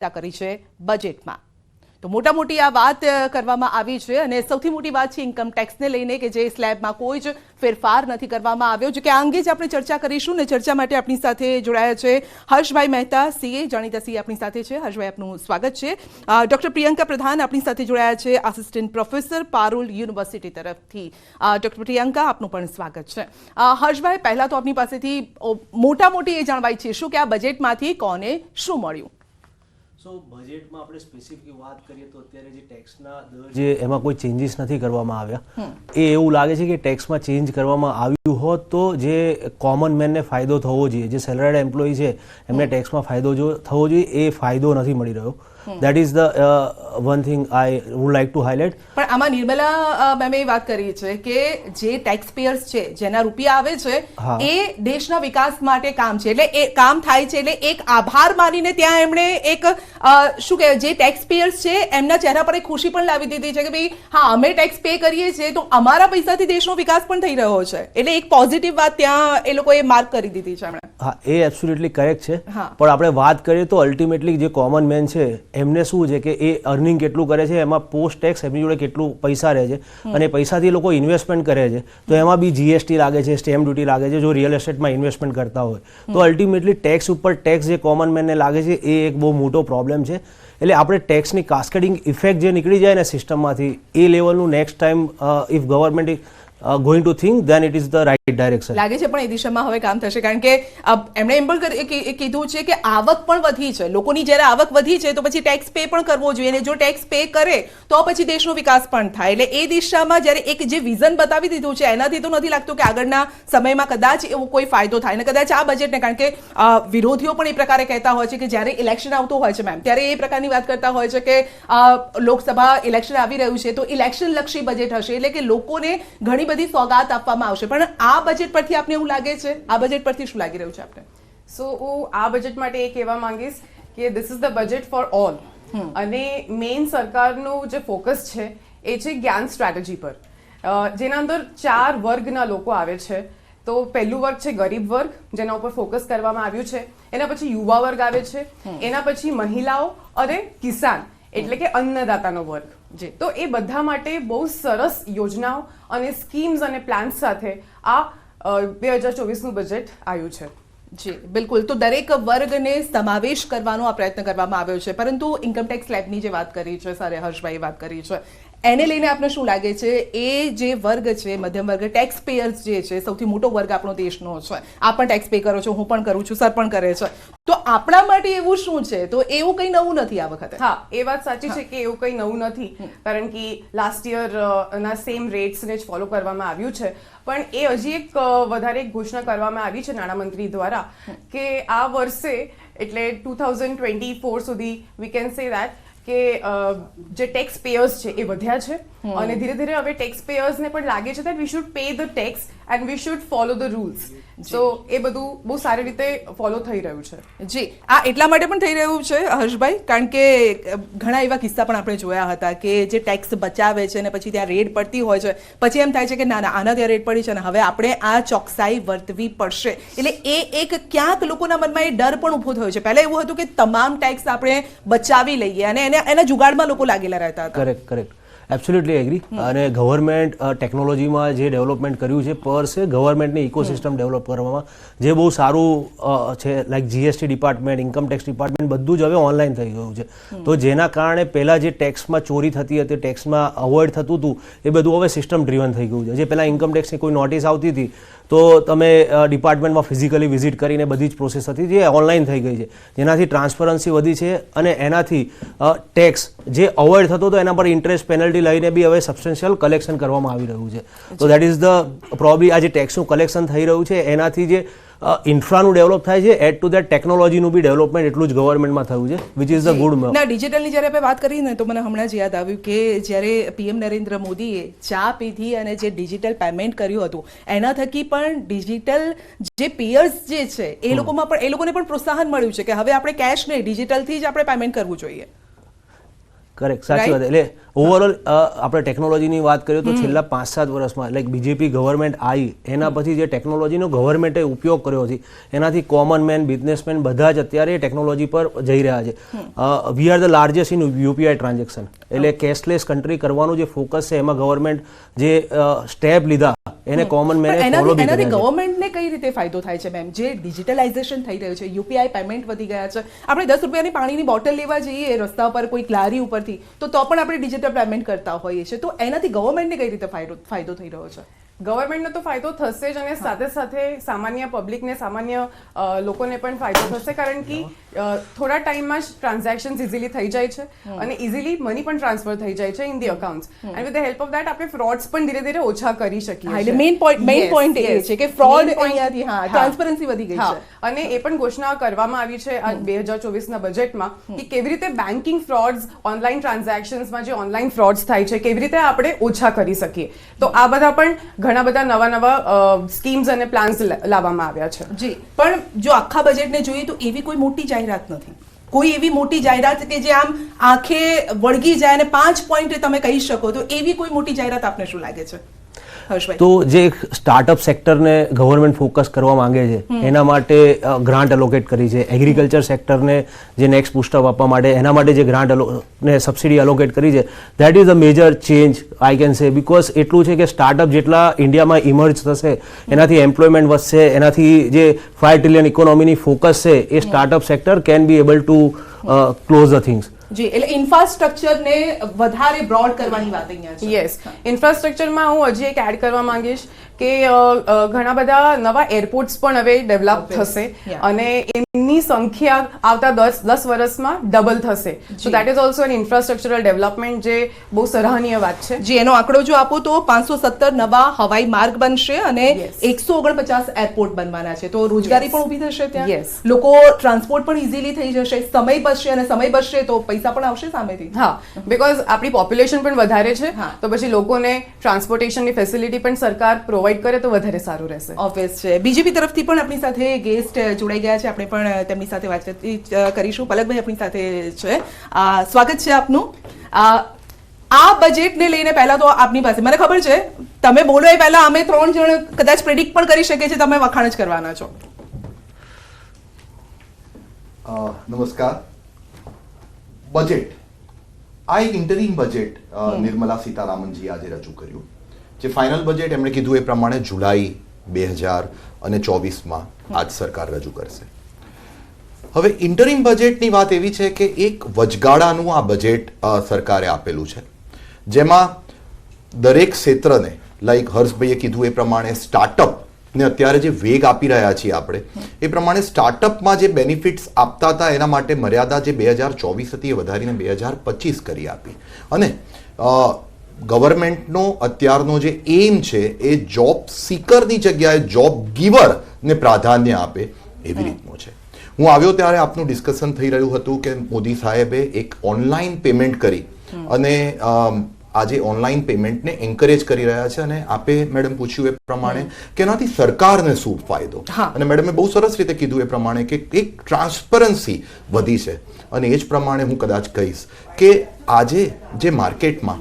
કરી છે બજેટમાં તો મોટા મોટી આ વાત કરવામાં આવી છે અને સૌથી મોટી વાત છે ઇન્કમ ટેક્સને લઈને કે જે સ્લેબમાં કોઈ જ ફેરફાર નથી કરવામાં આવ્યો જો કે આ અંગે જ આપણે ચર્ચા કરીશું ને ચર્ચા માટે આપણી સાથે જોડાયા છે હર્ષભાઈ મહેતા સીએ જાણીતા સીએ આપણી સાથે છે હર્ષભાઈ આપનું સ્વાગત છે ડોક્ટર પ્રિયંકા પ્રધાન આપણી સાથે જોડાયા છે આસિસ્ટન્ટ પ્રોફેસર પારુલ યુનિવર્સિટી તરફથી ડોક્ટર પ્રિયંકા આપનું પણ સ્વાગત છે હર્ષભાઈ પહેલા તો આપની પાસેથી મોટા મોટી એ જાણવા ઈચ્છીએ છું કે આ બજેટમાંથી કોને શું મળ્યું સો બજેટમાં આપણે સ્પેસિફિક વાત કરીએ તો અત્યારે જે ટેક્સના દર જે એમાં કોઈ ચેન્જીસ નથી કરવામાં આવ્યા એ એવું લાગે છે કે ટેક્સમાં ચેન્જ કરવામાં આવ્યું હોત તો જે કોમન મેનને ફાયદો થવો જોઈએ જે સેલરીડ એમ્પ્લોયી છે એમને ટેક્સમાં ફાયદો થવો જોઈએ એ ફાયદો નથી મળી રહ્યો that is the one thing I would like to highlight પણ આમાં નિર્મલા મેમે એ વાત કરી છે કે જે ટેક્સ પેયર્સ છે જેના રૂપિયા આવે છે એ દેશના વિકાસ માટે કામ છે એટલે એ કામ થાય છે એટલે એક આભાર માનીને ત્યાં એમણે એક શું કહેવાય જે ટેક્સ પેયર્સ છે એમના ચહેરા પર એક ખુશી પણ લાવી દીધી છે કે ભાઈ હા અમે ટેક્સ પે કરીએ છીએ તો અમારા પૈસાથી દેશનો વિકાસ પણ થઈ રહ્યો છે એટલે એક પોઝિટિવ વાત ત્યાં એ લોકોએ માર્ક કરી દીધી છે એમણે હા એ એબ્સોલ્યુટલી કરેક્ટ છે પણ આપણે વાત કરીએ તો અલ્ટિમેટલી જે કોમન મેન છે એમને શું છે કે એ અર્નિંગ કેટલું કરે છે એમાં પોસ્ટ ટેક્સ એમની જોડે કેટલું પૈસા રહે છે અને પૈસાથી લોકો ઇન્વેસ્ટમેન્ટ કરે છે તો એમાં બી જીએસટી લાગે છે સ્ટેમ્પ ડ્યુટી લાગે છે જો રિયલ એસ્ટેટમાં ઇન્વેસ્ટમેન્ટ કરતા હોય તો અલ્ટિમેટલી ટેક્સ ઉપર ટેક્સ જે કોમન મેનને લાગે છે એ એક બહુ મોટો પ્રોબ્લેમ છે એટલે આપણે ટેક્સની કાસ્કેડિંગ ઇફેક્ટ જે નીકળી જાય ને સિસ્ટમમાંથી એ લેવલનું next time if government going to think then it is the right direction લાગે છે પણ એ દિશામાં હવે કામ થશે કારણ કે એમણે એમ પણ કીધું છે કે આવક પણ વધી છે લોકોની જ્યારે આવક વધી છે તો પછી ટેક્સ પે પણ કરવો જોઈએ અને જો ટેક્સ પે કરે તો પછી દેશનો વિકાસ પણ થાય એટલે એ દિશામાં જ્યારે એક જે વિઝન બતાવી દીધું છે એનાથી તો નથી લાગતું કે આગળના સમયમાં કદાચ એવો કોઈ ફાયદો થાય અને કદાચ આ બજેટને કારણ કે વિરોધીઓ પણ એ પ્રકારે કહેતા હોય છે કે જ્યારે ઇલેક્શન આવતું હોય છે મેમ ત્યારે એ પ્રકારની વાત કરતા હોય છે કે લોકસભા ઇલેક્શન આવી રહ્યું છે તો ઇલેક્શન લક્ષી બજેટ હશે એટલે કે લોકોને ઘણી બધી સોગાત આપવામાં આવશે પણ આ બજેટ પરથી આપને એવું લાગે છે આ બજેટ પરથી શું લાગી રહ્યું છે આપને સો હું આ બજેટ માટે એ કહેવા માંગીશ કે this is the budget for all અને મેઇન સરકારનું જે ફોકસ છે એ છે જ્ઞાન સ્ટ્રેટેજી પર જેના અંદર 4 વર્ગના લોકો આવે છે તો પહેલું વર્ગ છે ગરીબ વર્ગ જેના ઉપર ફોકસ કરવામાં આવ્યું છે એના પછી યુવા વર્ગ આવે છે એના પછી મહિલાઓ અને કિસાન એટલે કે અન્નદાતાનો વર્ગ તો એ બધા માટે બહુ સરસ યોજનાઓ અને સ્કીમ્સ અને પ્લાન્સ સાથે આ 2024નું બજેટ આવ્યું છે જી બિલકુલ તો દરેક વર્ગને સમાવેશ કરવાનો આ પ્રયત્ન કરવામાં આવ્યો છે પરંતુ ઇન્કમટેક્સ સ્લેબની જે વાત કરી છે સારે હર્ષભાઈ વાત કરી છે એને લઈને આપને શું લાગે છે એ જે વર્ગ છે મધ્યમ વર્ગ ટેક્સ પેયર્સ જે છે સૌથી મોટો વર્ગ આપણો દેશનો છે આપ પણ ટેક્સ પે કરો છો હું પણ કરું છું સર પણ કરે છે તો આપણા માટે એવું શું છે તો એવું કંઈ નવું નથી આ વખતે હા એ વાત સાચી છે કે એવું કંઈ નવું નથી કારણ કે લાસ્ટ યર ના સેમ રેટ્સને જ ફોલો કરવામાં આવ્યું છે પણ એ હજી એક વધારે ઘોષણા કરવામાં આવી છે નાણામંત્રી દ્વારા કે આ વર્ષે એટલે 2024 સુધી વી કેન સે દેટ કે જે ટેક્સ પેયર્સ છે એ વધ્યા છે અને ધીરે ધીરે હવે ટેક્સ પેયર્સને પણ લાગે છે that we should pay the tax and we should follow the rules so એ બધું બહુ સારી રીતે ફોલો થઈ રહ્યું છે જી આ એટલા માટે પણ થઈ રહ્યું છે હર્ષભાઈ કારણ કે ઘણા એવા કિસ્સા પણ આપણે જોયા હતા કે જે ટેક્સ બચાવે છે અને પછી ત્યાં રેડ પડતી હોય છે પછી એમ થાય છે કે ના ના આના ત્યાં રેડ પડી છે અને હવે આપણે આ ચોકસાઈ વર્તવી પડશે એટલે એ એક ક્યાંક લોકોના મનમાં એ ડર પણ ઊભો થયો છે પહેલા એવું હતું કે તમામ ટેક્સ આપણે બચાવી લઈએ અને એના જુગાડમાં લોકો લાગેલા રહેતા હતા કરેક્ટ એબ્સોલ્યુટલી એગ્રી અને ગવર્મેન્ટ ટેકનોલોજીમાં જે ડેવલપમેન્ટ કર્યું છે પર સે ગવર્મેન્ટની ઇકોસિસ્ટમ ડેવલપ કરવામાં જે બહુ સારું છે like GST department income tax department બધું જ હવે ઓનલાઈન થઈ ગયું છે તો જેના કારણે પહેલાં જે ટેક્સમાં ચોરી થતી હતી ટેક્સમાં અવોઇડ થતું હતું એ બધું હવે સિસ્ટમ ડ્રીવન થઈ ગયું છે જે પહેલાં ઇન્કમ ટેક્સની કોઈ નોટિસ આવતી હતી તો તમે ડિપાર્ટમેન્ટમાં ફિઝિકલી વિઝિટ કરીને બધી જ પ્રોસેસ હતી જે ઓનલાઈન થઈ ગઈ છે જેનાથી ટ્રાન્સપરન્સી વધી છે અને એનાથી ટેક્સ જે અવોઇડ થતો હતો એના પર ઇન્ટરેસ્ટ પેનલ્ટી લઈને બી હવે સબસ્ટેન્શિયલ કલેક્શન કરવામાં આવી રહ્યું છે તો દેટ ઇઝ ધ પ્રોબ્લી આ જે ટેક્સનું કલેક્શન થઈ રહ્યું છે એનાથી જે ઇન્ફ્રાનું ડેવલપ થાય છે એડ ટુ દેટ ટેકનોલોજીનું બી ડેવલપમેન્ટ એટલું જ ગવર્મેન્ટમાં થયું છે વિચ ઇઝ ધ ગુડ ના ડિજિટલની જ્યારે આપણે વાત કરી ને તો મને હમણાં જ યાદ આવ્યું કે જ્યારે પીએમ નરેન્દ્ર મોદીએ ચા પીધી અને જે ડિજિટલ પેમેન્ટ કર્યું હતું એના થકી પણ ડિજિટલ જે પેયર્સ જે છે એ લોકોને પણ પ્રોત્સાહન મળ્યું છે કે હવે આપણે કેશ નહીં ડિજિટલથી જ આપણે પેમેન્ટ કરવું જોઈએ કરેક્ટ, સાચી વાત. એટલે ઓવરઓલ આપણે ટેકનોલોજીની વાત કરીએ તો છેલ્લા 5-7 વર્ષમાં લાઈક બીજેપી ગવર્મેન્ટ આવી એના પછી જે ટેકનોલોજીનો ગવર્મેન્ટે ઉપયોગ કર્યો છે એનાથી કોમન મેન, બિઝનેસમેન બધા જ અત્યારે ટેકનોલોજી પર જઈ રહ્યા છે. We are the largest in UPI transaction. એટલે કેશલેસ કન્ટ્રી કરવાનું જે ફોકસ છે એમાં ગવર્મેન્ટ જે સ્ટેપ લીધા એને કોમન મેને ફોલો બી એનાથી કર્યા છે. ગવર્મેન્ટને કઈ રીતે ફાયદો થાય છે મેમ? જે ડિજિટલાઇઝેશન થઈ રહ્યું છે, યુપીઆઈ પેમેન્ટ વધી ગયા છે, આપણે 10 રૂપિયાની પાણીની બોટલ લેવા જઈએ રસ્તા પર કોઈ લારી ઉપરથી તો પણ આપણે ડિજિટલ પેમેન્ટ કરતા હોઈએ છીએ. તો એનાથી ગવર્મેન્ટને કઈ રીતે ફાયદો થઈ રહ્યો છે? ગવર્મેન્ટનો તો ફાયદો થશે જ અને સાથે સાથે સામાન્ય પબ્લિકને, સામાન્ય લોકોને પણ ફાયદો થશે, કારણ કે થોડા ટાઈમમાં જ ટ્રાન્ઝેક્શન્સ ઇઝીલી થઈ જાય છે અને ઇઝીલી મની પણ ટ્રાન્સફર થઈ જાય છે in the accounts. And with the help of that આપણે ફ્રોડ્સ પણ ધીરે ધીરે ઓછા કરી શકીએ એટલે છીએ. મેઇન પોઈન્ટ એ છે કે ફ્રોડ અહીંયાથી ટ્રાન્સપરન્સી વધી ગઈ હા, છે. અને એ પણ ઘોષણા કરવામાં આવી છે આ 2024ના બજેટમાં કે કેવી રીતે બેન્કિંગ ફ્રોડ્સ, ઓનલાઈન ટ્રાન્ઝેક્શન્સમાં જે ઓનલાઈન ફ્રોડ્સ થાય છે કેવી રીતે આપણે ઓછા કરી શકીએ. તો આ બધા પણ ઘણા બધા નવા સ્કીમ્સ અને પ્લાન્સ લાવવામાં આવ્યા છે. જી, પણ જો આખા બજેટને જોઈએ તો એવી કોઈ મોટી જાહેરાત નથી. કોઈ એવી મોટી જાહેરાત કે જે આમ આંખે વળગી જાય અને 5 પોઈન્ટ તમે કહી શકો, તો એવી કોઈ મોટી જાહેરાત આપને શું લાગે છે હર્ષભાઈ? તો જે સ્ટાર્ટઅપ સેક્ટરને ગવર્મેન્ટ ફોકસ કરવા માંગે છે એના માટે ગ્રાન્ટ એલોકેટ કરી છે. એગ્રીકલ્ચર સેક્ટરને જે નેક્સ્ટ બુસ્ટઅપ આપવા માટે એના માટે જે ગ્રાન્ટ ને સબસિડી એલોકેટ કરી છે, that is a major change I can say. Because એટલું છે કે સ્ટાર્ટઅપ જેટલા ઇન્ડિયામાં ઇમર્જ થશે એનાથી એમ્પ્લોયમેન્ટ વધશે, એનાથી જે 5 ટ્રિલિયન ઇકોનોમીની ફોકસ છે એ startup sector can be able to close the things. જી, એટલે ઇન્ફ્રાસ્ટ્રક્ચરને વધારે બ્રોડ કરવાની વાત અહીંયા છે. યસ, ઇન્ફ્રાસ્ટ્રક્ચરમાં હું હજી એક એડ કરવા માંગીશ કે ઘણા બધા નવા એરપોર્ટ્સ પણ હવે ડેવલપ થશે અને એમની સંખ્યા આવતા 10 વર્ષમાં ડબલ થશે. So that is also an infrastructural development જે બહુ સરાહનીય વાત છે. જી, એનો આંકડો જો આપો તો 517 નવા હવાઈ માર્ગ બનશે અને Yes. 149 એરપોર્ટ બનવાના છે. તો રોજગારી Yes. પણ ઊભી થશે ત્યાં. Yes. લોકો ટ્રાન્સપોર્ટ પણ ઇઝીલી થઈ જશે, સમય બચશે અને સમય બચશે તો પૈસા પણ આવશે સામેથી. હા, બીકોઝ આપણી પોપ્યુલેશન પણ વધારે છે હા. તો પછી લોકોને ટ્રાન્સપોર્ટેશનની ફેસિલિટી પણ સરકાર પ્રોવાઈડ કરે તો વધારે સારું રહેશે. ઓફિસ છે. બીજેપી તરફથી પણ આપણી સાથે ગેસ્ટ જોડાઈ ગયા છે, આપણે પણ તેમની સાથે વાતચીત કરીશું. પલકભાઈ આપણી સાથે છે. સ્વાગત છે આપનું. આ બજેટને લઈને પહેલા તો આપની પાસે, મને ખબર છે તમે બોલો એ પહેલા અમે 3 જણ કદાચ પ્રેડિક્ટ પણ કરી શકીએ છીએ, તમે વખાણ જ કરવાના છો. નમસ્કાર. બજેટ, આ એક ઇન્ટરિમ બજેટ નિર્મલા સીતારામનજી આજે રજૂ કર્યું. જે ફાઇનલ બજેટ એમણે કીધું એ પ્રમાણે જુલાઈ 2024માં આજ સરકાર રજૂ કરશે. હવે ઇન્ટરિમ બજેટની વાત એવી છે કે એક વચગાળાનું આ બજેટ સરકારે આપેલું છે, જેમાં દરેક ક્ષેત્રને, લાઈક હર્ષભાઈએ કીધું એ પ્રમાણે સ્ટાર્ટઅપ ને અત્યારે જે વેગ આપી રહ્યા છીએ આપણે એ પ્રમાણે સ્ટાર્ટઅપમાં જે બેનિફિટ્સ આપતા હતા એના માટે મર્યાદા જે 2024 હતી એ વધારીને 2025 કરી આપી. અને ગવર્મેન્ટનો અત્યારનો જે એમ છે એ જોબ સીકરની જગ્યાએ જોબ ગીવરને પ્રાધાન્ય આપે એવી રીતનો છે. હું આવ્યો ત્યારે આપનું ડિસ્કશન થઈ રહ્યું હતું કે મોદી સાહેબે એક ઓનલાઈન પેમેન્ટ કરી અને આજે ઓનલાઈન પેમેન્ટને એન્કરેજ કરી રહ્યા છે અને આપે મેડમ પૂછ્યું એ પ્રમાણે કે એનાથી સરકારને શું ફાયદો, અને મેડમે બહુ સરસ રીતે કીધું એ પ્રમાણે કે એક ટ્રાન્સપરન્સી વધી છે. અને એ જ પ્રમાણે હું કદાચ કહીશ કે આજે જે માર્કેટમાં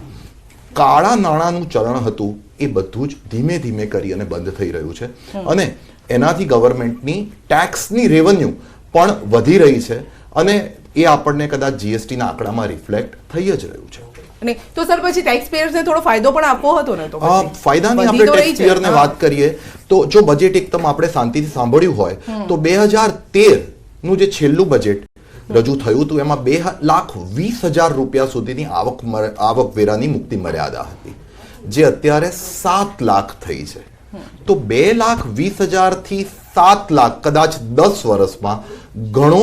કાળા નાણાંનું ચલણ હતું એ બધું જ ધીમે ધીમે કરી અને બંધ થઈ રહ્યું છે અને એનાથી ગવર્મેન્ટની ટેક્સની રેવન્યુ પણ વધી રહી છે અને એ આપણને કદાચ જીએસટીના આંકડામાં રિફ્લેક્ટ થઈ જ રહ્યું છે. અને તો સર પછી ટેક્સ પેયર્સને થોડો ફાયદો પણ આપવો હતો ને? તો ફાયદાની આપણે ટેક્સ પેયરને વાત કરીએ તો જો બજેટ એકદમ આપણે શાંતિથી સાંભળ્યું હોય તો 2013 નું જે છેલ્લું બજેટ રજૂ થયું હતું એમાં 2,20,000 રૂપિયા સુધીની આવકવેરાની મુક્તિ મર્યાદા હતી, જે અત્યારે 7 લાખ થઈ છે. તો 2,20,000 થી 7 લાખ કદાચ 10 વર્ષમાં ઘણો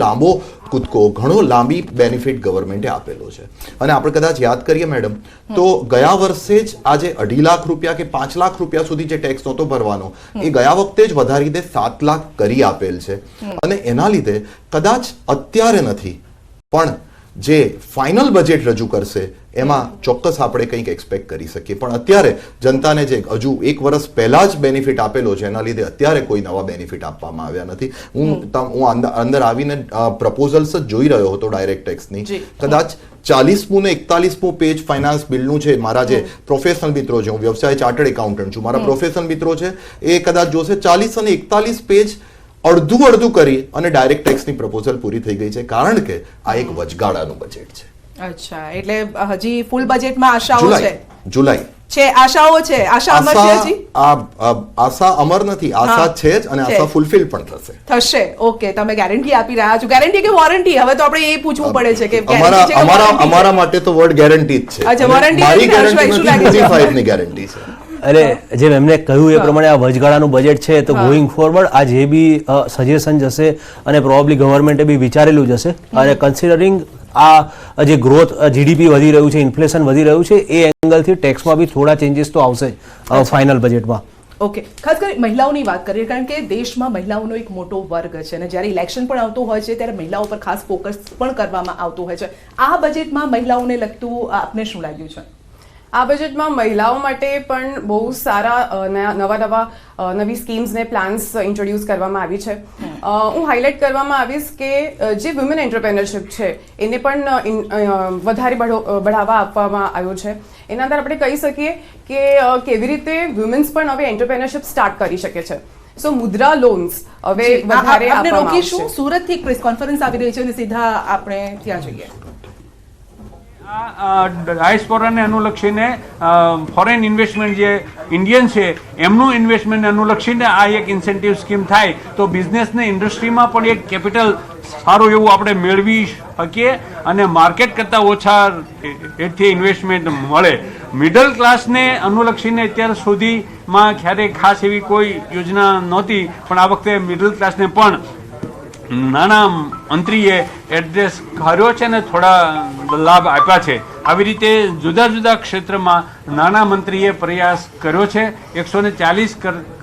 લાંબો કૂદકો, ઘણો લાંબી બેનિફિટ ગવર્મેન્ટે આપેલો છે. અને આપણે કદાચ યાદ કરીએ મેડમ તો ગયા વર્ષે જ આજે 2.5 લાખ રૂપિયા કે 5 લાખ રૂપિયા સુધી જે ટેક્સ નહોતો ભરવાનો એ ગયા વખતે જ વધારીને 7 લાખ કરી આપેલ છે. અને એના લીધે કદાચ અત્યારે નથી પણ જે ફાઇનલ બજેટ રજૂ કરશે એમાં ચોક્કસ આપણે કંઈક એક્સપેક્ટ કરી શકીએ. પણ અત્યારે જનતાને જે હજુ 1 વર્ષ પહેલા જ બેનિફિટ આપેલો છે એના લીધે અત્યારે કોઈ નવા બેનિફિટ આપવામાં આવ્યા નથી. હું અંદર આવીને પ્રપોઝલ્સ જ જોઈ રહ્યો હતો ડાયરેક્ટ ટેક્સની. કદાચ 40મું ને 41મું પેજ ફાઇનાન્સ બિલનું છે. મારા જે પ્રોફેશનલ મિત્રો છે, હું વ્યવસાય ચાર્ટર્ડ એકાઉન્ટન્ટ છું, મારા પ્રોફેશનલ મિત્રો છે એ કદાચ જોશે 40 અને 41 પેજ અડધું કરી અને ડાયરેક્ટ ટેક્સની પ્રપોઝલ પૂરી થઈ ગઈ છે, કારણ કે આ એક વચગાળાનું બજેટ છે. અચ્છા, એટલે હજી ફૂલ બજેટમાં આશાઓ છે. જુલાઈ છે, આશાઓ છે. આશા અમર છે હજી? આશા અમર નથી, આશા છે જ, અને આશા ફૂલફિલ પણ થશે. ઓકે, તમે ગેરંટી આપી રહ્યા છો. ગેરંટી કે વોરંટી? હવે તો આપણે એ પૂછવું પડે છે કે અમારા માટે તો વર્ડ ગેરંટી જ છે. અચ્છા, વોરંટી. મારી ગેરંટી નથી, મોદી ની ગેરંટી છે. અરે જેમ એમને કહ્યું એ પ્રમાણે આ વચગાળાનું બજેટ છે, તો ગોઈંગ ફોરવર્ડ આ જે બી સજેશન જશે અને પ્રોબેબલી ગવર્મેન્ટે બી વિચારેલું જ હશે, અને કન્સિડરિંગ આ જે ગ્રોથ જીડીપી વધી રહ્યું છે, ઇન્ફ્લેશન વધી રહ્યું છે, એ એંગલથી ટેક્સમાં બી થોડા ચેન્જીસ તો આવશે જ ફાઇનલ બજેટમાં. ઓકે, ખાસ કરી મહિલાઓની વાત કરીએ, કારણ કે દેશમાં મહિલાઓનો એક મોટો વર્ગ છે અને જ્યારે ઇલેક્શન પણ આવતું હોય છે ત્યારે મહિલાઓ પર ખાસ ફોકસ પણ કરવામાં આવતું હોય છે. આ બજેટમાં મહિલાઓને લગતું આપને શું લાગ્યું છે? આ બજેટમાં મહિલાઓ માટે પણ બહુ સારા નવી સ્કીમ્સ ને પ્લાન્સ ઇન્ટ્રોડ્યુસ કરવામાં આવી છે. હું હાઇલાઇટ કરવામાં આવીશ કે જે વુમેન એન્ટરપ્રેન્યોરશિપ છે એને પણ વધારે બઢાવા આપવામાં આવ્યો છે. એના અંદર આપણે કહી શકીએ કે કેવી રીતે વુમેન્સ પણ હવે એન્ટરપ્રેન્યોરશિપ સ્ટાર્ટ કરી શકે છે. સો મુદ્રા લોન્સ હવે વધારે આપવામાં આવશે. સુરતથી પ્રેસ કોન્ફરન્સ આવી રહી છે અને સીધા આપણે ત્યાં જઈએ. ડાયસ્પોરાને અનુલક્ષીને ફોરેન ઇન્વેસ્ટમેન્ટ જે ઇન્ડિયન છે એમનું ઇન્વેસ્ટમેન્ટ અનુલક્ષીને આ એક ઇન્સેન્ટિવ સ્કીમ થાય તો બિઝનેસને ઇન્ડસ્ટ્રીમાં પણ એક કેપિટલ સારું એવું આપણે મેળવી શકીએ અને માર્કેટ કરતાં ઓછા એથી ઇન્વેસ્ટમેન્ટ મળે. મિડલ ક્લાસને અનુલક્ષીને અત્યાર સુધીમાં ક્યારેય ખાસ એવી કોઈ યોજના નહોતી, પણ આ વખતે મિડલ ક્લાસને પણ નાના મંત્રીએ એડ્રેસ કર્યો છે ને થોડા લાભ આપ્યા છે. આવી રીતે જુદા જુદા ક્ષેત્રમાં નાના મંત્રીએ પ્રયાસ કર્યો છે. 140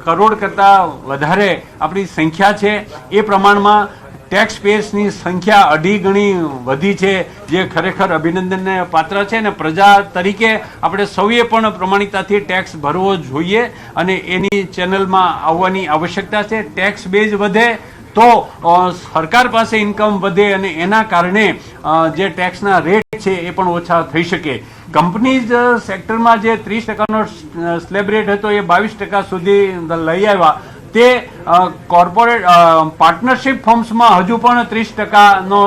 કરોડ કરતાં વધારે આપણી સંખ્યા છે. એ પ્રમાણમાં ટેક્સ પેયર્સની સંખ્યા 2.5 ગણી વધી છે, જે ખરેખર અભિનંદનને પાત્ર છે. અને પ્રજા તરીકે આપણે સૌએ પણ પ્રમાણિકતાથી ટેક્સ ભરવો જોઈએ અને એની ચેનલમાં આવવાની આવશ્યકતા છે. ટેક્સ બેઝ વધે તો સરકાર પાસે ઇન્કમ વધે અને એના કારણે જે ટેક્સના રેટ છે એ પણ ઓછા થઈ શકે. કંપનીઝ સેક્ટરમાં જે 30% સ્લેબ રેટ હતો એ 22% સુધી લઈ આવ્યા. તે કોર્પોરેટ પાર્ટનરશિપ ફર્મ્સમાં હજુ પણ 30%નો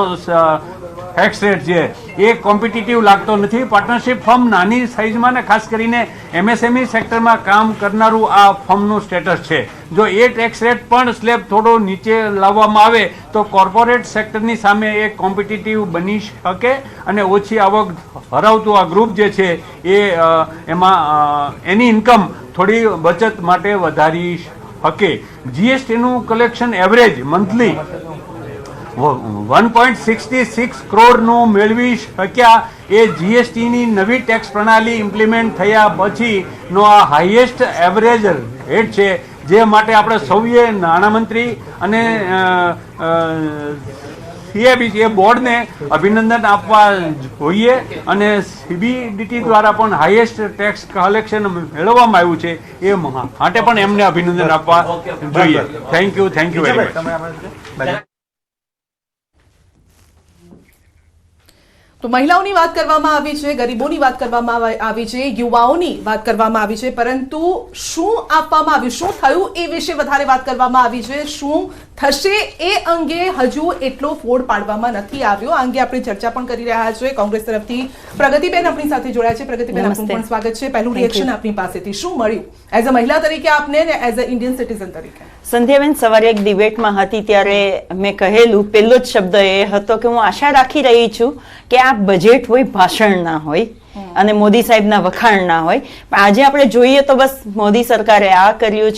ટેક્સ રેટ છે એ કોમ્પિટિટિવ લાગતો નથી. પાર્ટનરશિપ ફર્મ નાની સાઇઝમાં ને ખાસ કરીને એમએસએમઈ સેક્ટરમાં કામ કરનારું આ ફર્મનું સ્ટેટસ છે. જો એ ટેક્સ રેટ પણ સ્લેબ થોડો નીચે લાવવામાં આવે તો કોર્પોરેટ સેક્ટરની સામે એ કોમ્પિટિટિવ બની શકે અને ઓછી આવક ધરાવતું આ ગ્રુપ જે છે એ એમાં એની ઇન્કમ થોડી બચત માટે વધારી શકે. જીએસટીનું કલેક્શન એવરેજ મંથલી 1.66 કરોડનું મેળવી શક્યા. એ જીએસટીની નવી ટેક્સ પ્રણાલી ઇમ્પ્લિમેન્ટ થયા પછીનો આ હાઈએસ્ટ એવરેજ રેટ છે, જે માટે આપણે સૌએ નાણામંત્રી અને સીએબીસી બોર્ડને અભિનંદન આપવા જોઈએ. અને સીબીડીટી દ્વારા પણ હાઈએસ્ટ ટેક્સ કલેક્શન મેળવવામાં આવ્યું છે એ માટે પણ એમને અભિનંદન આપવા જોઈએ. Thank you very much. તો મહિલાઓની વાત કરવામાં આવી છે, ગરીબોની વાત કરવામાં આવી છે, યુવાઓની વાત કરવામાં આવી છે, પરંતુ શું આપવામાં આવ્યું, શું થયું એ વિશે વધારે વાત કરવામાં આવી છે. શું થશે એ અંગે હજુ એટલો ફોડ પાડવામાં નથી આવ્યો. આ અંગે આપણે ચર્ચા પણ કરી રહ્યા છે. કોંગ્રેસ તરફથી પ્રગતિબેન આપણી સાથે જોડાયા છે. પ્રગતિબેન, આપનું પણ સ્વાગત છે. પહેલું રિએક્શન આપની પાસેથી શું મળ્યું એઝ અ મહિલા તરીકે આપને ને એઝ અ ઇન્ડિયન સિટીઝન તરીકે? સંધ્યાબેન, સવારે એક ડિબેટમાં હતી ત્યારે મેં કહેલું, પહેલો જ શબ્દ એ હતો કે હું આશા રાખી રહી છું કે આ બજેટ હોય ભાષણ ના હોય અને મોદી સાહેબના વખાણ ના હોય. પણ આજે આપણે જોઈએ તો બસ મોદી સરકારે આ કર્યું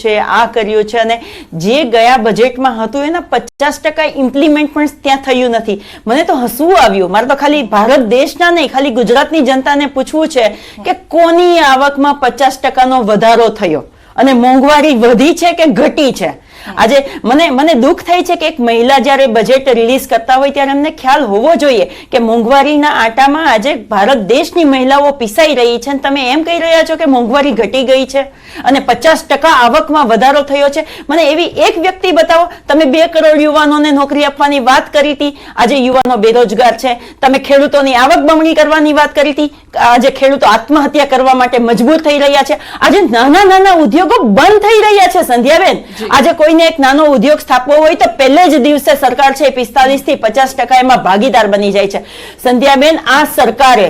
છે અને જે ગયા બજેટમાં હતું એના 50% ઇમ્પ્લિમેન્ટ પણ ત્યાં થયું નથી. મને તો હસવું આવ્યું. મારે તો ખાલી ભારત દેશના નહીં, ખાલી ગુજરાતની જનતાને પૂછવું છે કે કોની આવકમાં 50%નો વધારો થયો અને મોંઘવારી વધી છે કે ઘટી છે? આજે મને દુઃખ થાય છે કે એક મહિલા જ્યારે બજેટ રિલીઝ કરતા હોય ત્યારે એમને ખ્યાલ હોવો જોઈએ કે મોંઘવારીના આટામાં આજે ભારત દેશની મહિલાઓ પીસાઈ રહી છે અને તમે એમ કહી રહ્યા છો કે મોંઘવારી ઘટી ગઈ છે અને 50% આવકમાં વધારો થયો છે. મને એવી એક વ્યક્તિ બતાવો. તમે 2 કરોડ યુવાનોને નોકરી આપવાની વાત કરી હતી, આજે યુવાનો બેરોજગાર છે. તમે ખેડૂતોની આવક બમણી કરવાની વાત કરી હતી, આજે ખેડૂતો આત્મહત્યા કરવા માટે મજબૂર થઈ રહ્યા છે. આજે નાના ઉદ્યોગો બંધ થઈ રહ્યા છે સંધ્યાબેન. આજે કોઈને એક નાનો ઉદ્યોગ સ્થાપવો હોય તો પહેલે જ દિવસે સરકાર છે 45 થી 50% એમાં ભાગીદાર બની જાય છે. સંધ્યાબેન, આ સરકારે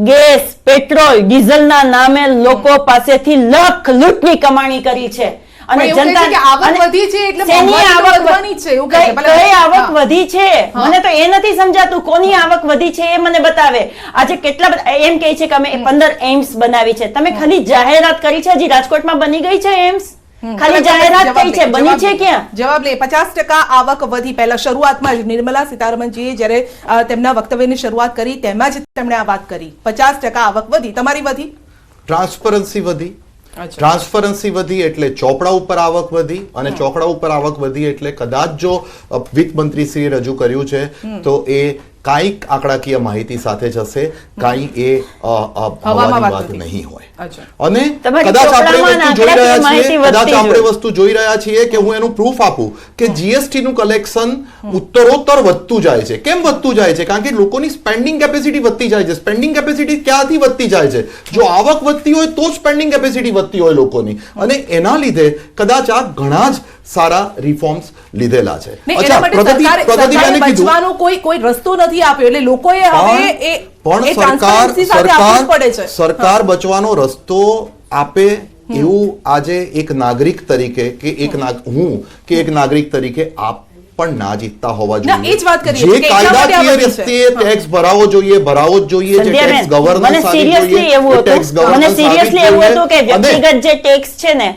ગેસ, પેટ્રોલ, ડીઝલના નામે લોકો પાસેથી લાખ લૂંટની કમાણી કરી છે. અને પણ એવું કહે છે કે આવક અને વધી છે એટલે શેની મોંઘવારી તો આવક વધવાની જ છે, એવું કહે છે. ભલે- કઈ આવક હા. વધી છે? મને તો એ નથી સમજાતું. કોની આવક વધી છે એ મને બતાવે. આજે કેટલા બધા એમ કહે છે કે અમે 15 એમ્સ બનાવી છે. તમે ખાલી જાહેરાત કરી છે, હજી રાજકોટમાં બની ગઈ છે એમ્સ? ખાલી જાહેરાત કરી છે, બની છે ક્યાં? જવાબ લે. 50% આવક વધી. પહેલા શરૂઆતમાં જ નિર્મલા સીતારમણજીએ જ્યારે તેમના વક્તવ્યની શરૂઆત કરી તેમાં જ તેમણે આ વાત કરી. 50% આવક વધી. તમારી વધી? ટ્રાન્સપરન્સી વધી. અચ્છા. ટ્રાન્સપરન્સી વધી એટલે ચોપડા ઉપર આવક વધી, અને ચોપડા ઉપર આવક વધી એટલે કદાચ જો વિત્ત મંત્રીશ્રીએ રજૂ કર્યું છે તો એ કાંઈક આંકડાકીય માહિતી સાથે જશે, કાંઈ એ હવાની વાત નથી. નહીં હોય. અચ્છા. અને તમારી કદાચ આપણે ચોપડામાં વસ્તુ જોઈ રહ્યા આંકડાકીય છીએ, માહિતી કદાચ વધતી આપણે હોય. વસ્તુ જોઈ રહ્યા છીએ કે હું એનું પ્રૂફ આપું કે જીએસટી નું કલેક્શન ઉત્તરોત્તર વધતું જાય છે. કેમ વધતું જાય છે? કારણ કે લોકોની સ્પેન્ડિંગ કેપેસિટી વધતી જાય છે. સ્પેન્ડિંગ કેપેસિટી ક્યાંથી વધતી જાય છે? જો આવક વધતી હોય તો સ્પેન્ડિંગ કેપેસિટી વધતી હોય લોકોની, અને એના લીધે કદાચ આ ઘણા જ સારા રિફોર્મ્સ લીધેલા છે. નહીં, એના માટે સરકારે બચવાનો કોઈ રસ્તો નથી આપ્યો. એટલે લોકોએ હવે એ transparency સાથે આપવું જ પડે છે. સરકાર બચવાનો રસ્તો આપે એવું આજે એક નાગરિક તરીકે કે એક નાગરિક તરીકે આપ પણ ના જીતતા હોવા ના, એ જ વાત કરીએ જોઈએ. છીએ જે કે એટલા માટે આ કાયદાકીય બધી છે. રીતે ટેક્સ ભરાવો જોઈએ, ભરાવો જ જોઈએ. જે સંધ્યાબેન, ટેક્સ ગવર્નન્સ મને seriously એવું હતું, મને seriously એવું હતું કે વ્યક્તિગત જે ટેક્સ છે ને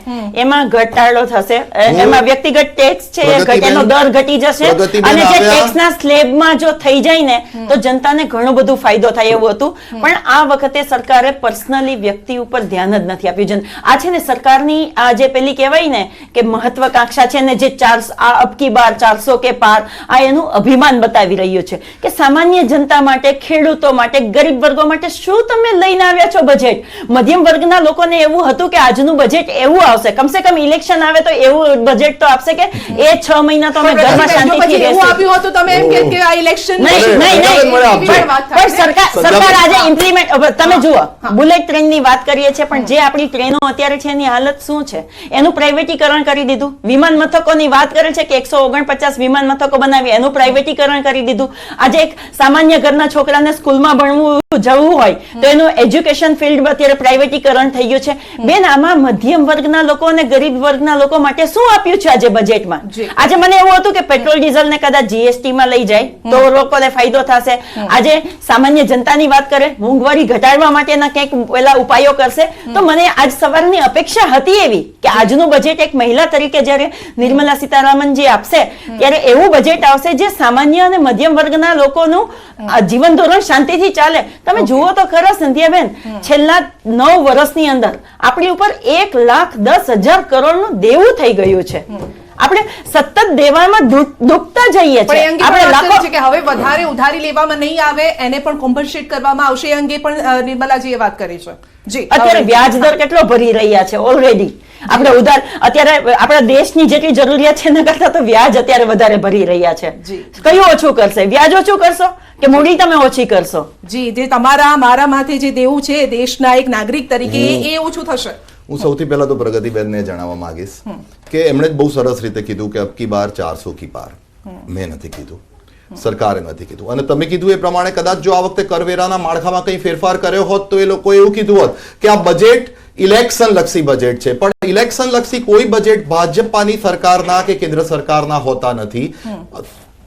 એમાં ઘટાડો થશે. એમાં વ્યક્તિગત ટેક્સ છે એ પ્રગતિબેન- એનો દર ઘટી જશે, પ્રગતિબેન અને જે આવ્યા. ટેક્સના સ્લેબમાં જો થઈ જાય ને તો જનતાને ઘણો બધો ફાયદો થાય એવું હતું. પણ આ વખતે સરકારે પર્સનલી વ્યક્તિ ઉપર ધ્યાન જ નથી આપ્યું. આ છે ને સરકારની આ જે પેલી કહેવાય ને કે મહત્વાકાંક્ષા છે ને, જે આ અબકી બાર 400 કે પાર, આ એનું અભિમાન બતાવી રહ્યું છે કે સામાન્ય જનતા માટે, ખેડૂતો માટે, ગરીબ વર્ગો માટે શું તમે લઈને આવ્યા છો બજેટ? મધ્યમ વર્ગના લોકોને એવું હતું કે આજનું બજેટ એવું આવશે, કમસે કમ ઇલેક્શન આવે તો એવું બજેટ તો આપશે કે એ 6 મહિના તો અમે ઘરમાં જો શાંતિથી પછી એવું રહેશું. આપ્યું હતું તમે એમ કે આ ઇલેક્શન નહીં. પણ સરકાર આજે ઇમ્પ્લિમેન્ટ, તમે જુઓ બુલેટ ટ્રેન ની વાત કરીએ છીએ, પણ જે આપણી ટ્રેનો અત્યારે છે એની હાલત શું છે? એનું પ્રાઇવેટીકરણ કરી દીધું. વિમાન મથકોની વાત કરે છે કે 149 વિમાન મથકો બનાવી, એનું પ્રાઇવેટીકરણ કરી દીધું. આજે એક સામાન્ય ઘરના છોકરાને સ્કૂલમાં ભણવું જવું હોય તો એનું એજ્યુકેશન ફિલ્ડ અત્યારે પ્રાઇવેટીકરણ થઈ ગયું છે. બેન, આમાં મધ્યમ વર્ગના લોકો અને ગરીબ વર્ગના લોકો માટે શું આપ્યું છે આજે બજેટમાં? આજે મને એવું હતું કે પેટ્રોલ ડીઝલ ને કદાચ જીએસટી માં લઈ જાય તો લોકોને ફાયદો થશે. આજે સામાન્ય જનતાની વાત કરે, મોંઘવારી ઘટાડવા માટેના કંઈક પેલા ઉપાયો કરશે. તો મને આજ સવારની અપેક્ષા હતી એવી કે આજનું બજેટ એક મહિલા તરીકે જ્યારે નિર્મલા સીતારામનજી આપશે ત્યારે એવું બજેટ આવશે જે સામાન્ય અને મધ્યમ વર્ગના લોકોનું જીવન ધોરણ શાંતિથી ચાલે. તમે જુઓ તો ખરા સંધ્યાબેન, છેલ્લા 9 વર્ષની અંદર આપણી ઉપર 1,10,000 કરોડનું દેવું થઈ ગયું છે. આપણે સતત દેવામાં ડૂબતા જઈએ પણ એ છીએ. અંગે આપણે પણ વાત લાખો કરી છે કે હવે વધારે ઉધારી લેવામાં નહીં આવે, એને પણ કોમ્પન્સેટ કરવામાં આવશે. એ અંગે પણ નિર્મલાજીએ વાત કરી છે. જી, અત્યારે વ્યાજ દર કેટલો ભરી રહ્યા છે ઓલરેડી. આપણે ઉધાર અત્યારે આપણા દેશની જેટલી જરૂરિયાત છે એના કરતા તો વ્યાજ અત્યારે વધારે ભરી રહ્યા છે. જી. કયું ઓછું કરશે? વ્યાજ ઓછું કરશો કે મૂડી તમે ઓછી કરશો? જી, જે તમારા મારા માથે જે દેવું છે દેશના એક નાગરિક તરીકે એ ઓછું થશે. હું સૌથી પહેલા તો પ્રગતિબેનને જણાવવા માંગીશ કે એમણે બહુ સરસ રીતે કીધું કે અબકી બાર 400 કી પાર. મેં નથી કીધું, સરકારે નથી કીધું. અને તમે કીધું એ પ્રમાણે કદાચ જો આ વખતે કરવેરાના માળખામાં કંઈ ફેરફાર કર્યો હોત તો એ લોકો એવું કીધું હોત કે આ બજેટ ઇલેક્શન લક્ષી બજેટ છે. પણ ઇલેક્શન લક્ષી કોઈ બજેટ ભાજપાની સરકારના કે કેન્દ્ર સરકારના હોતા નથી.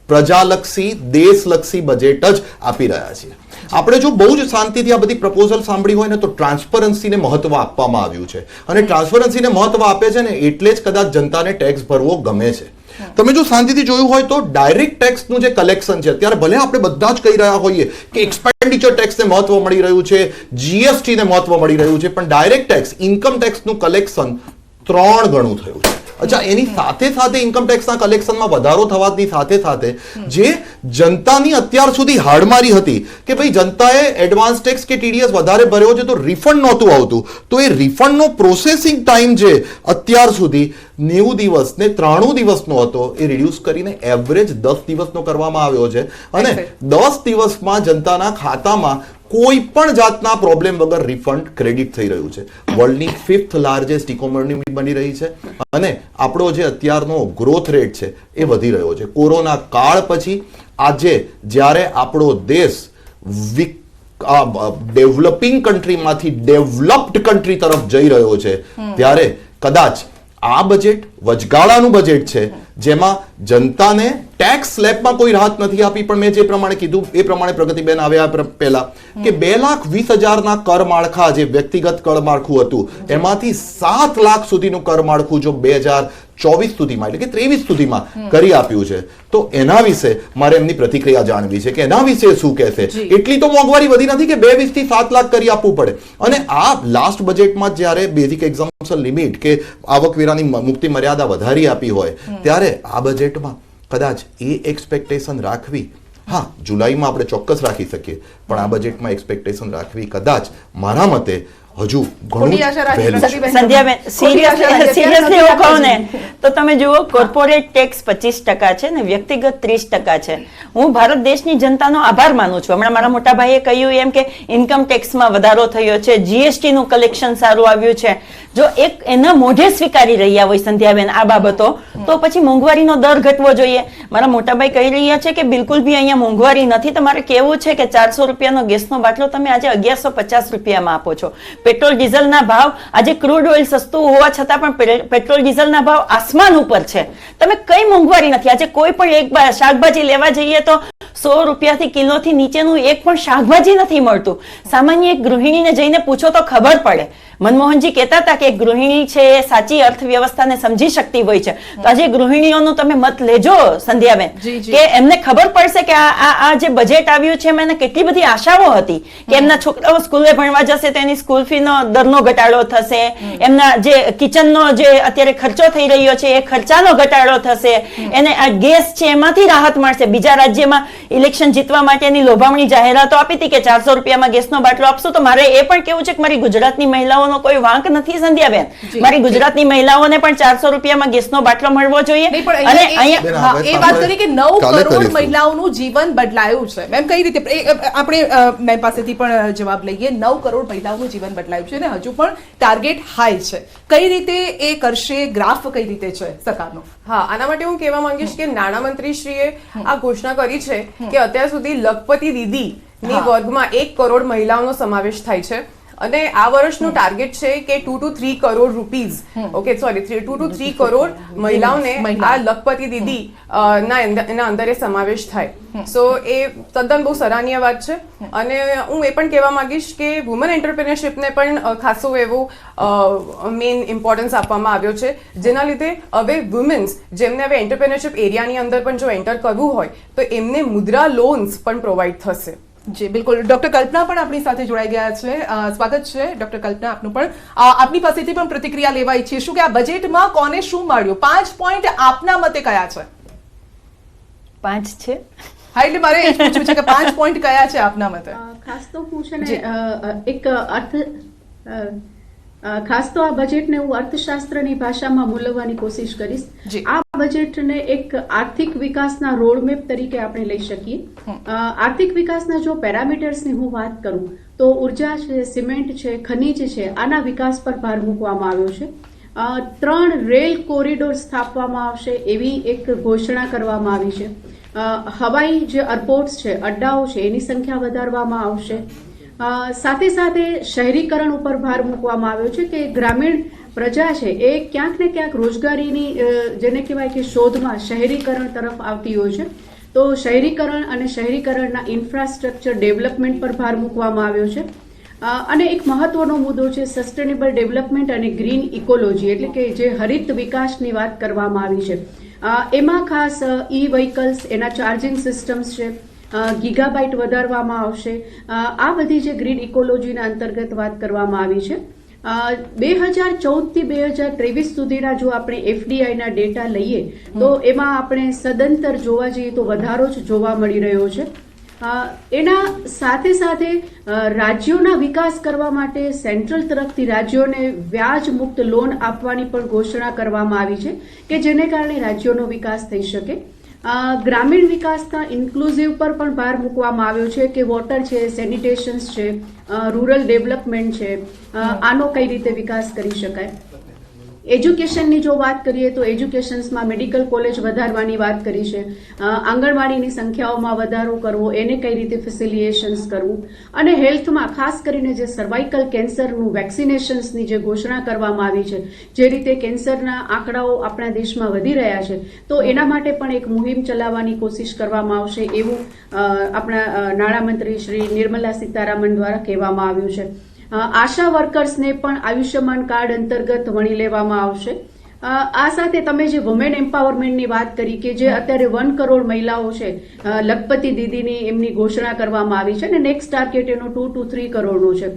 પ્રજાલક્ષી, દેશલક્ષી બજેટ જ આપી રહ્યા છીએ. આપણે જો બહુ જ શાંતિથી આ બધી પ્રપોઝલ સાંભળી હોય ને તો ટ્રાન્સપરન્સીને મહત્વ આપવામાં આવ્યું છે, અને ટ્રાન્સપરન્સીને મહત્વ આપે છે ને એટલે જ કદાચ જનતાને ટેક્સ ભરવો ગમે છે. તમે જો શાંતિથી જોયું હોય તો ડાયરેક્ટ ટેક્સનું જે કલેક્શન છે, અત્યારે ભલે આપણે બધા જ કહી રહ્યા હોઈએ કે એક્સપેન્ડિચર ટેક્સને મહત્વ મળી રહ્યું છે, જીએસટી ને મહત્વ મળી રહ્યું છે, પણ ડાયરેક્ટ ટેક્સ, ઇન્કમ ટેક્સનું કલેક્શન 3 ગણું થયું છે. અચ્છા, એની સાથે સાથે ઇન્કમ ટેક્સના કલેક્શનમાં વધારો થવાની સાથે સાથે જે જનતાની અત્યાર સુધી હાડમારી હતી કે ભાઈ જનતાએ એડવાન્સ ટેક્સ કે ટીડીએસ વધારે ભર્યો છે તો રિફંડ નહોતું આવતું, તો એ રિફંડનો પ્રોસેસિંગ ટાઈમ જે અત્યાર સુધી 90 દિવસ ને 93 દિવસનો હતો એ રિડ્યુસ કરીને એવરેજ 10 દિવસનો કરવામાં આવ્યો છે અને 10 દિવસમાં જનતાના ખાતામાં કોઈ પણ જાતના પ્રોબ્લેમ વગર રિફંડ ક્રેડિટ થઈ રહ્યું છે. વર્લ્ડની 5th લાર્જેસ્ટ ઇકોનોમી બની રહી છે અને આપણો જે અત્યારનો ગ્રોથ રેટ છે એ વધી રહ્યો છે. કોરોના કાળ પછી આજે જ્યારે આપણો દેશ ડેવલપિંગ કન્ટ્રીમાંથી ડેવલપ્ડ કન્ટ્રી તરફ જઈ રહ્યો છે ત્યારે કદાચ આ બજેટ વચગાળાનું બજેટ છે જેમાં જનતાને ટેક્સ સ્લેબમાં કોઈ રાહત નથી આપી, પણ મેં જે પ્રમાણે કીધું એ પ્રમાણે પ્રગતિબેન આવ્યા પહેલા કે 2,20,000ના કર માળખા જે વ્યક્તિગત કર માળખું હતું એમાંથી 7 લાખ સુધીનું કર માળખું જો 2024 સુધીમાં એટલે કે 23 સુધીમાં કરી આપ્યું છે તો એના વિશે મારે એમની પ્રતિક્રિયા જાણવી છે કે એના વિશે શું કહેશે. એટલી તો મોંઘવારી વધી નથી કે 2,20 થી 7 લાખ કરી આપવું પડે. અને આ લાસ્ટ બજેટમાં જ્યારે બેઝિક એક્ઝામ્પશન લિમિટ કે આવકવેરાની મુક્તિ મર્યાદા વધારી આપી હોય ત્યારે આ બજેટમાં કદાચ એ એક્સપેક્ટેશન રાખવી, હા જુલાઈમાં આપણે ચોક્કસ રાખી શકીએ, પણ આ બજેટમાં એક્સપેક્ટેશન રાખવી કદાચ મારા મતે હજુ ઘણું વહેલું છે. સંધ્યાબેન સિરિયસલી એવું કહું ને તો તમે જુઓ કોર્પોરેટ ટેક્સ 25% છે ને વ્યક્તિગત 30% છે. હું ભારત દેશની જનતાનો આભાર માનું છું. હમણાં મારા મોટા ભાઈએ કહ્યું એમ કે ઇન્કમ ટેક્સમાં વધારો થયો છે, જીએસટી નું કલેક્શન સારું આવ્યું છે. જો એક એના મોઢે સ્વીકારી રહ્યા હોય સંધ્યાબેન આ બાબતો તો પછી મોંઘવારીનો દર ઘટવો જોઈએ. મારા મોટાભાઈ કહી રહ્યા છે કે બિલકુલ બી અહીંયા મોંઘવારી નથી. તમારે કેવું છે કે 400 રૂપિયાનો ગેસનો બાટલો તમે આજે 1150 રૂપિયામાં આપો છો. પેટ્રોલ ડીઝલના ભાવ આજે ક્રૂડ ઓઇલ સસ્તું હોવા છતાં પણ પેટ્રોલ ડીઝલના ભાવ આસમાન ઉપર છે. તમે કઈ મોંઘવારી નથી. આજે કોઈ પણ એક શાકભાજી લેવા જઈએ તો 100 રૂપિયાથી કિલોથી નીચેનું એક પણ શાકભાજી નથી મળતું. સામાન્ય એક ગૃહિણીને જઈને પૂછો તો ખબર પડે. મનમોહનજી કહેતા હતા કે ગૃહિણી છે એ સાચી અર્થવ્યવસ્થાને સમજી શકતી હોય છે. તો આજે ગૃહિણીઓનો તમે મત લેજો સંધ્યાબેન કે એમને ખબર પડશે કે આ જે બજેટ આવ્યું છે એમાં કેટલી બધી આશાઓ હતી કે એમના છોકરાઓ સ્કૂલે ભણવા જશે તો એની સ્કૂલ ફીનો દરનો ઘટાડો થશે, એમના જે કિચનનો જે અત્યારે ખર્ચો થઈ રહ્યો છે એ ખર્ચાનો ઘટાડો થશે, એને આ ગેસ છે એમાંથી રાહત મળશે. બીજા રાજ્યમાં ઇલેક્શન જીતવા માટેની લોભામણી જાહેરાતો આપી હતી કે 400 રૂપિયામાં ગેસનો બાટલો આપશું. તો મારે એ પણ કેવું છે કે મારી ગુજરાતની મહિલાઓનો કોઈ વાંક નથી સંધ્યાબેન. મારી ગુજરાતની મહિલાઓને પણ 400 રૂપિયામાં ગેસનો બાટલો મળવો જોઈએ. અને અહીંયા એ વાત કરી કે 9 કરોડ મહિલાઓનું જીવન બદલાયું છે. મેમ કઈ રીતે આપણે મેમ પાસેથી પણ જવાબ લઈએ. 9 કરોડ મહિલાઓનું જીવન બદલાયું છે અને હજુ પણ ટાર્ગેટ હાઈ છે. કઈ રીતે એ કરશે? ગ્રાફ કઈ રીતે છે સરકારનો? હા, આના માટે હું કહેવા માંગીશ કે નાણામંત્રીશ્રીએ આ ઘોષણા કરી છે કે અત્યાર સુધી લખપતિ દીદી ની વર્ગમાં 1 કરોડ મહિલાઓનો સમાવેશ થાય છે અને આ વર્ષનું ટાર્ગેટ છે કે 2 to 3 crore rupees 2 to 3 crore મહિલાઓને આ લખપતિ દીદી એના અંદરે સમાવેશ થાય. સો એ તદ્દન બહુ સરાહનીય વાત છે. અને હું એ પણ કહેવા માંગીશ કે વુમન એન્ટરપ્રેન્યોરશિપને પણ ખાસો એવો મેઇન ઇમ્પોર્ટન્સ આપવામાં આવ્યો છે જેના લીધે હવે વુમેન્સ જેમને હવે એન્ટરપ્રેન્યોરશિપ એરિયાની અંદર પણ જો એન્ટર કરવું હોય તો એમને મુદ્રા લોન્સ પણ પ્રોવાઈડ થશે. જી બિલકુલ. ડોક્ટર કલ્પના પણ આપણી સાથે જોડાઈ ગયા છે. સ્વાગત છે ડોક્ટર કલ્પના આપનું પણ. આપની પાસેથી પણ પ્રતિક્રિયા લેવા ઈચ્છીશું કે આ બજેટમાં કોને શું મળ્યું? 5 પોઈન્ટ આપના મતે કયા છે? 5 છે. હા, એટલે મારે એ પૂછવું છે કે 5 પોઈન્ટ કયા છે આપના મતે? ખાસ તો હું છે ને ખાસ તો આ બજેટને હું અર્થશાસ્ત્રની ભાષામાં મૂલવવાની કોશિશ કરીશ. આ બજેટને એક આર્થિક વિકાસના રોડમેપ તરીકે આપણે લઈ શકીએ. આર્થિક વિકાસના જો પેરામીટર્સની હું વાત કરું તો ઉર્જા છે, સિમેન્ટ છે, ખનીજ છે, આના વિકાસ પર ભાર મૂકવામાં આવ્યો છે. 3 રેલ કોરિડોર સ્થાપવામાં આવશે એવી એક ઘોષણા કરવામાં આવી છે. હવાઈ જે એરપોર્ટ્સ છે, અડ્ડાઓ છે, એની સંખ્યા વધારવામાં આવશે. સાથે સાથે શહેરીકરણ ઉપર ભાર મૂકવામાં આવ્યો છે કે ગ્રામીણ પ્રજા છે એ ક્યાંક ને ક્યાંક રોજગારીની જેને કહેવાય કે શોધમાં શહેરીકરણ તરફ આવતી હોય છે. તો શહેરીકરણ અને શહેરીકરણના ઇન્ફ્રાસ્ટ્રક્ચર ડેવલપમેન્ટ પર ભાર મૂકવામાં આવ્યો છે. અને એક મહત્વનો મુદ્દો છે સસ્ટેનેબલ ડેવલપમેન્ટ અને ગ્રીન ઇકોલોજી એટલે કે જે હરિત વિકાસની વાત કરવામાં આવી છે. એમાં ખાસ ઈ વ્હીકલ્સ, એના ચાર્જિંગ સિસ્ટમ્સ છે, ગીગાબાઇટ વધારવામાં આવશે. આ બધી જે ગ્રીન ઇકોલોજીના અંતર્ગત વાત કરવામાં આવી છે. 2014 થી 2023 સુધીના જો આપણે FDIના ડેટા લઈએ તો એમાં આપણે સદંતર જોવા જઈએ તો વધારો જ જોવા મળી રહ્યો છે. એના સાથે સાથે રાજ્યોના વિકાસ કરવા માટે સેન્ટ્રલ તરફથી રાજ્યોને વ્યાજ મુક્ત લોન આપવાની પણ ઘોષણા કરવામાં આવી છે કે જેને કારણે રાજ્યોનો વિકાસ થઈ શકે. ગ્રામીણ વિકાસના ઇન્ક્લુઝિવ પર પણ ભાર મૂકવામાં આવ્યો છે કે વોટર છે, સેનિટેશન્સ છે, રૂરલ ડેવલપમેન્ટ છે, આનો કઈ રીતે વિકાસ કરી શકાય. એજ્યુકેશનની જો વાત કરીએ તો એજ્યુકેશન્સમાં મેડિકલ કોલેજ વધારવાની વાત કરી છે, આંગણવાડીની સંખ્યાઓમાં વધારો કરવો, એને કઈ રીતે ફેસિલિટેશન્સ કરવું, અને હેલ્થમાં ખાસ કરીને જે સર્વાઇકલ કેન્સરનું વેક્સિનેશન્સની જે ઘોષણા કરવામાં આવી છે, જે રીતે કેન્સરના આંકડાઓ આપણા દેશમાં વધી રહ્યા છે તો એના માટે પણ એક મુહિમ ચલાવવાની કોશિશ કરવામાં આવશે એવું આપણા નાણામંત્રી શ્રી નિર્મલા સીતારામન દ્વારા કહેવામાં આવ્યું છે. આશા વર્કર્સને પણ આયુષ્યમાન કાર્ડ અંતર્ગત વણી લેવામાં આવશે. આ સાથે તમે જે વુમેન એમ્પાવરમેન્ટની વાત કરી કે જે અત્યારે 1 કરોડ મહિલાઓ છે, લખપતિ દીદીની એમની ઘોષણા કરવામાં આવી છે અને નેક્સ્ટ ટાર્ગેટ એનો 2 to 3 કરોડનો છે.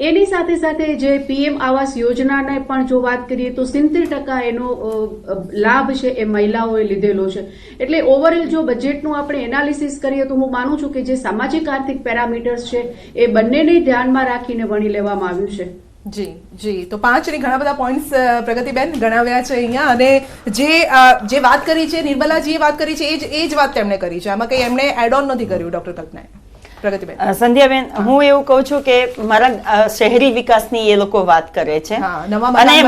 એની સાથે સાથે જે PM આવાસ યોજનાને પણ જો વાત કરીએ તો 70% એનો લાભ છે એ મહિલાઓએ લીધેલો છે. એટલે ઓવરઓલ જો બજેટનું આપણે એનાલિસિસ કરીએ તો હું માનું છું કે જે સામાજિક આર્થિક પેરામીટર્સ છે એ બંનેને ધ્યાનમાં રાખીને વણી લેવામાં આવ્યું છે. જી તો 5 ની ઘણા બધા પોઈન્ટ્સ પ્રગતિબેન ગણાવ્યા છે અહીંયા, અને જે વાત કરી છે નિર્મલાજીએ વાત કરી છે એ જ વાત તેમણે કરી છે, આમાં કંઈ એમણે એડ ઓન નથી કર્યું ડોક્ટર કલ્પનાએ. પ્રગતિબેન. સંધ્યાબેન, હું એવું કહું છું કે મારા શહેરી વિકાસની એ લોકો વાત કરે છે અને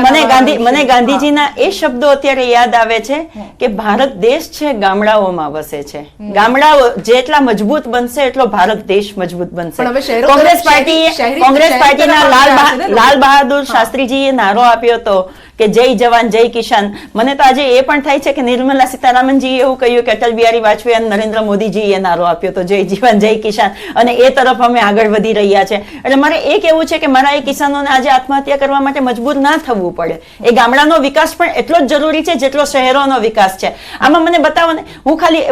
મને ગાંધીજીના એ શબ્દો અત્યારે યાદ આવે છે કે ભારત દેશ છે ગામડાઓમાં વસે છે. ગામડાઓ જેટલા મજબૂત બનશે એટલો ભારત દેશ મજબૂત બનશે. કોંગ્રેસ પાર્ટીના લાલ બહાદુર શાસ્ત્રીજીએ નારો આપ્યો હતો કે જય જવાન જય કિસાન. મને તો આજે એ પણ થાય છે કે નિર્મલા સીતારામનજીએ એવું કહ્યું કે અટલ બિહારી વાજપેયી અને નરેન્દ્ર મોદીજીએ નારો આપ્યો હતો જય જવાન જય કિસાન, અને એ તરફ અમે આગળ વધી રહ્યા છે. એટલે મારે એ કહેવું છે કે મારા એ કિસાનોને આજે આત્મહત્યા કરવા માટે મજબૂર ના થવું પડે. એ ગામડાનો વિકાસ પણ એટલો જ જરૂરી છે જેટલો શહેરોનો વિકાસ છે. આમાં મને બતાવો ને,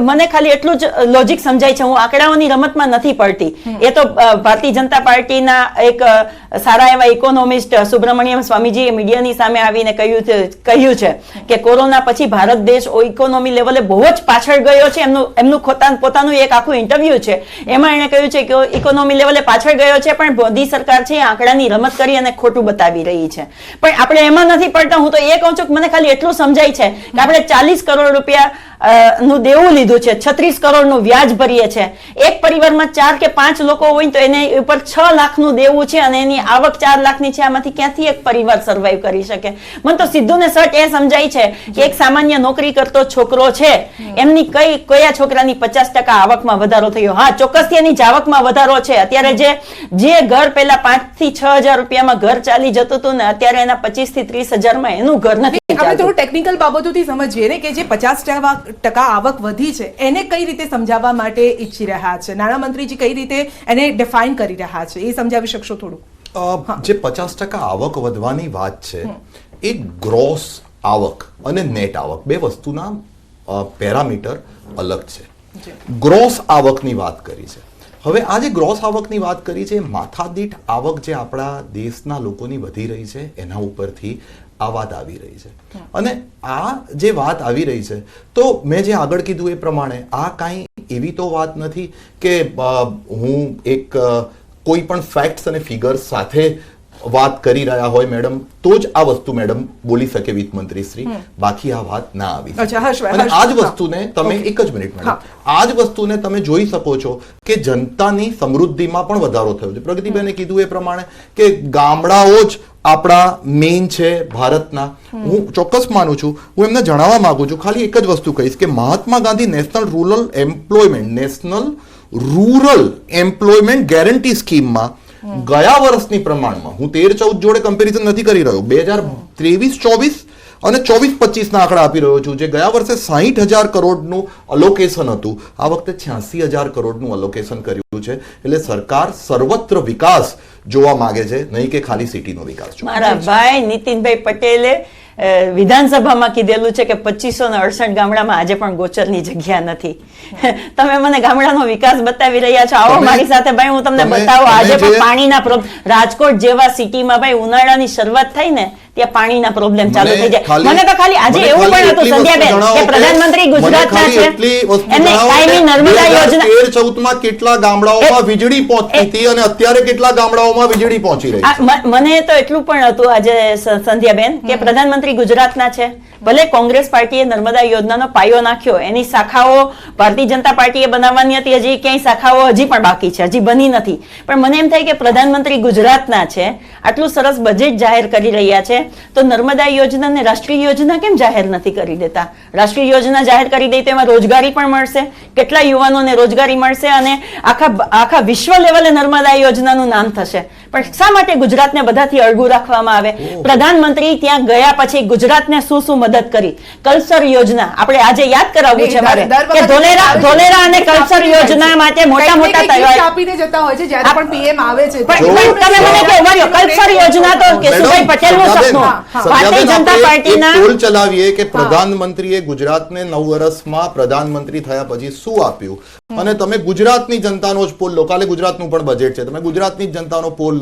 મને ખાલી એટલું જ લોજિક સમજાય છે. હું આંકડાઓની રમતમાં નથી પડતી. એ તો ભારતીય જનતા પાર્ટીના એક સારા એવા ઇકોનોમિસ્ટ સુબ્રમણ્યમ સ્વામીજીએ મીડિયાની સામે આવીને કહ્યું છે કે કોરોના પછી ભારત દેશ ઇકોનોમી લેવલે બહુ જ પાછળ ગયો છે. એમનું પોતાનું એક આખું ઇન્ટરવ્યુ છે, એમાં એણે કહ્યું છે કે ઇકોનોમી લેવલે પાછળ ગયો છે, પણ મોદી સરકાર છે આંકડાની રમત કરી અને ખોટું બતાવી રહી છે. પણ આપણે એમાં નથી પડતા. હું તો એ કહું છું કે મને ખાલી એટલું સમજાય છે કે આપણે 40 કરોડ રૂપિયા નું દેવું લીધું છે, 36 કરોડનું વ્યાજ ભરીએ છે. એક પરિવારમાં 4 કે 5 લોકો હોય તો એને ઉપર 6 લાખનું દેવું છે અને એની આવક 4 લાખની છે. આમાંથી ક્યાંથી એક પરિવાર સર્વાઈવ કરી શકે? મને તો સીધું ને સટ એ સમજાય છે કે એક સામાન્ય નોકરી કરતો છોકરો છે, એમની કયા છોકરાની 50% આવકમાં વધારો થયો? હા, ચોક્કસથી એની જાવકમાં વધારો છે. અત્યારે જે ઘર પહેલા 5 થી 6 હજાર રૂપિયામાં ઘર ચાલી જતું હતું ને અત્યારે એના 25 થી 30 હજારમાં એનું ઘર નથી. આપણે થોડું ટેકનિકલ બાબતોથી સમજીએ ને કે જે 50% આવક વધી છે એને કઈ રીતે સમજાવવા માટે ઈચ્છી રહ્યા છે નાણામંત્રીજી, કઈ રીતે એને ડિફાઇન કરી રહ્યા છે એ સમજાવી શકશો થોડું? જે 50% આવક વધવાની વાત છે એ ગ્રોસ આવક અને નેટ આવક બે વસ્તુના પેરામીટર અલગ છે. ગ્રોસ આવકની વાત કરી છે. હવે આ જે ગ્રોસ આવકની વાત કરી છે, માથાદીઠ આવક જે આપણા દેશના લોકોની વધી રહી છે એના ઉપરથી આ વાત આવી રહી છે. અને આ જે વાત આવી રહી છે તો મેં જે આગળ કીધું એ પ્રમાણે આ કાંઈ એવી તો વાત નથી કે હું એક કોઈ પણ ફેક્ટ્સ અને ફિગર્સ સાથે વાત કરી રહ્યા હોય મેડમ તો જ આ વસ્તુ મેડમ બોલી શકે વિત્ત મંત્રી શ્રી, બાકી આ વાત ના આવી. અને આ જ વસ્તુને તમે એક જ મિનિટ મેડમ, આ જ વસ્તુને તમે જોઈ શકો છો કે જનતાની સમૃદ્ધિમાં પણ વધારો થયો છે. પ્રગતિબેને કીધું એ પ્રમાણે કે ગામડાઓ જ આપણા મેઇન છે ભારતના. હું ચોક્કસ માનું છું. હું એમને જણાવવા માંગુ છું, ખાલી એક જ વસ્તુ કહીશ કે Mahatma Gandhi national rural employment guarantee સ્કીમમાં ગયા વર્ષની પ્રમાણમાં, હું 13-14 જોડે કમ્પેરિઝન નથી કરી રહ્યો, 2023-24 અને 24-25 ના આંકડા આપી રહ્યો છું. જે ગયા વર્ષે 60,000 કરોડનું અલોકેશન હતું, આ વખતે 86,000 કરોડનું અલોકેશન કર્યું છે. એટલે સરકાર સર્વત્ર વિકાસ જોવા માંગે છે, નહીં કે ખાલી સિટીનો વિકાસ. મારા ભાઈ નીતિનભાઈ પટેલે વિધાનસભામાં કીધેલું છે કે 2568 ગામડામાં આજે પણ ગોચરની જગ્યા નથી. તમે મને ગામડાનો વિકાસ બતાવી રહ્યા છો, આવો મારી સાથે ભાઈ, હું તમને બતાવું. આજે પણ પાણીના રાજકોટ જેવા સિટીમાં ભાઈ ઉનાળાની શરૂઆત થઈ ને ત્યાં પાણીના પ્રોબ્લેમ ચાલુ થઈ જાય. મને તો ખાલી આજે એવું પણ હતું સંધ્યાબેન કે પ્રધાનમંત્રી ગુજરાતના છે, એમને કાયમી નર્મદા યોજના 13-14 કેટલા ગામડાઓમાં વીજળી પહોંચતી હતી અને અત્યારે કેટલા ગામડાઓમાં વીજળી પહોંચી રહી છે. મને તો એટલું પણ હતું આજે સંધ્યાબેન કે પ્રધાનમંત્રી ગુજરાતના છે. ભલે કોંગ્રેસ પાર્ટીએ નર્મદા યોજનાનો પાયો નાખ્યો, એની શાખાઓ ભારતીય જનતા પાર્ટીએ બનાવવાની હતી, હજી ક્યાંય શાખાઓ હજી પણ બાકી છે, હજી બની નથી. પણ મને એમ થાય કે પ્રધાનમંત્રી ગુજરાતના છે, આટલું સરસ બજેટ જાહેર કરી રહ્યા છે, તો નર્મદા યોજનાને રાષ્ટ્રીય યોજના કેમ જાહેર નથી કરી દેતા? રાષ્ટ્રીય યોજના જાહેર કરી દે તો એમાં રોજગારી પણ મળશે, કેટલા યુવાનોને રોજગારી મળશે અને આખા વિશ્વ લેવલે નર્મદા યોજનાનું નામ થશે. પણ શા માટે ગુજરાતને બધાથી અળગું રાખવામાં આવે? પ્રધાનમંત્રી ત્યાં ગયા પછી ગુજરાતને શું મદદ કરી? કલ્ચર યોજના આપણે આજે યાદ કરાવવું છે મારે કે ધોલેરા અને કલ્ચર યોજના માટે મોટા આપીને જતા હોય છે જ્યારે પણ પીએમ આવે છે. તમે મને કહો માર્યો કલ્ચર યોજના તો કેશુભાઈ પટેલનું સપનું. ભારતીય જનતા પાર્ટીના પોલ ચલાવીએ કે પ્રધાનમંત્રીએ ગુજરાતને 9 વર્ષમાં પ્રધાનમંત્રી થયા પછી શું આપ્યું, અને તમે ગુજરાતની જનતાનો જ પોલ લો. કાલે ગુજરાતનું પણ બજેટ છે, તમે ગુજરાતની જ જનતાનો પોલ લો.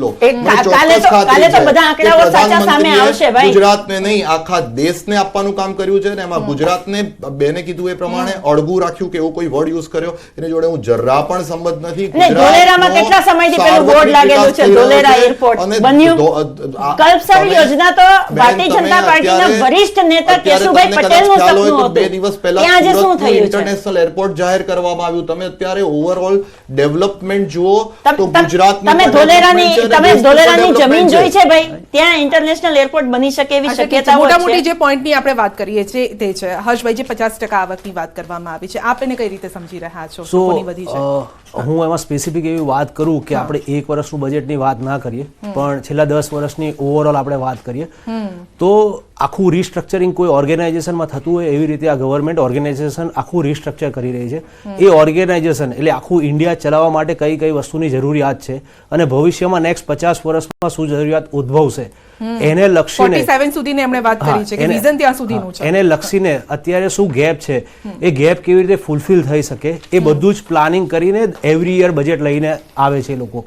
ગુજરાતને નહીં આખા દેશને આપવાનું કામ કર્યું છે ને એમાં ગુજરાતને બેને કીધું એ પ્રમાણે અળગું રાખ્યું કે એવો કોઈ વર્ડ યુઝ કર્યો એની જોડે હું જરા પણ સંબંધ નથી. ધોલેરામાં કેટલા સમયથી પેલું બોર્ડ લાગેલું છે ધોલેરા એરપોર્ટ બન્યું. કલ્પસર યોજના તો ભારતીય જનતા પાર્ટીના વરિષ્ઠ નેતા કેશુભાઈ પટેલનું સપનું હતું. 2 દિવસ પહેલા ત્યાં આજે શું થયું છે? ઇન્ટરનેશનલ એરપોર્ટ જાહેર કરવામાં આવ્યું. તમે અત્યારે ઓવરઓલ ડેવલપમેન્ટ જુઓ તો ગુજરાતની તમે ધોલેરાની જમીન જોઈ છે ભાઈ? ત્યાં ઇન્ટરનેશનલ એરપોર્ટ બની શકે એવી શક્યતાઓ છે. મોટી જે પોઈન્ટની આપણે વાત કરીએ છીએ તે છે હર્ષભાઈ, જે 50% આવકની વાત કરવામાં આવી છે, આપ એને કઈ રીતે સમજી રહ્યા છો? કોની વધી છે? હું એમાં સ્પેસિફિક એવી વાત કરું કે આપણે 1 વર્ષનું બજેટની વાત ના કરીએ, પણ છેલ્લા 10 વર્ષની ઓવરઓલ આપણે વાત કરીએ તો આખું રિસ્ટ્રક્ચરિંગ કોઈ ઓર્ગેનાઇઝેશનમાં થતું હોય એવી રીતે આ ગવર્મેન્ટ ઓર્ગેનાઇઝેશન આખું રિસ્ટ્રક્ચર કરી રહી છે. એ ઓર્ગેનાઇઝેશન એટલે આખું ઇન્ડિયા ચલાવવા માટે કઈ કઈ વસ્તુની જરૂરિયાત છે અને ભવિષ્યમાં નેક્સ્ટ 50 વર્ષમાં શું જરૂરિયાત ઉદ્ભવશે એને લક્ષીને 47 સુધીની એમણે વાત કરી છે કે વિઝન ત્યાં સુધીનું છે. એને લક્ષીને અત્યારે શું ગેપ છે, એ ગેપ કેવી રીતે ફૂલફિલ થઈ શકે એ બધું જ પ્લાનિંગ કરીને એવરી યર બજેટ લઈને આવે છે લોકો.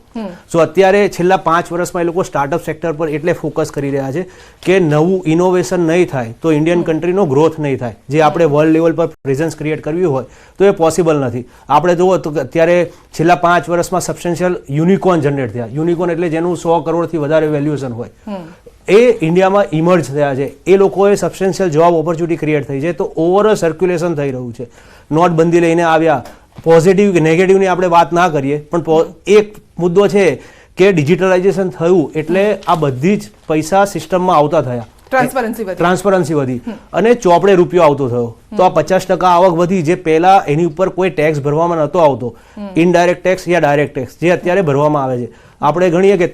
સો અત્યારે છેલ્લા 5 વર્ષમાં એ લોકો સ્ટાર્ટઅપ સેક્ટર પર એટલે ફોકસ કરી રહ્યા છે કે નવું ઇનોવેશન નહીં થાય તો ઇન્ડિયન કન્ટ્રીનો ગ્રોથ નહીં થાય. જે આપણે વર્લ્ડ લેવલ પર પ્રેઝન્સ ક્રિએટ કરવી હોય તો એ પોસિબલ નથી. આપણે જુઓ તો અત્યારે છેલ્લા 5 વર્ષમાં સબસ્ટેન્શિયલ યુનિકોર્ન જનરેટ થયા. યુનિકોર્ન એટલે જેનું 100 કરોડથી વધારે વેલ્યુએશન હોય, એ ઇન્ડિયામાં ઇમર્જ થયા છે. એ લોકોએ સબસ્ટેન્શિયલ જોબ ઓપોર્ચ્યુનિટી ક્રિએટ થઈ છે. તો ઓવરઓલ સર્ક્યુલેશન થઈ રહ્યું છે. નોટબંધી લઈને આવ્યા, પોઝિટિવ કે નેગેટિવની આપણે વાત ના કરીએ, પણ એક મુદ્દો છે કે ડિજિટલાઇઝેશન થયું એટલે આ બધી જ પૈસા સિસ્ટમમાં આવતા થયા, ટ્રાન્સપરન્સી વધી અને ચોપડે રૂપિયો આવતો થયો. તો આ 50% આવક વધી, જે પહેલા એની ઉપર કોઈ ટેક્સ ભરવામાં નહોતો આવતો, ઇનડાયરેક્ટ ટેક્સ યા ડાયરેક્ટ ટેક્સ, જે અત્યારે ભરવામાં આવે છે. આપણે ગણીએ કે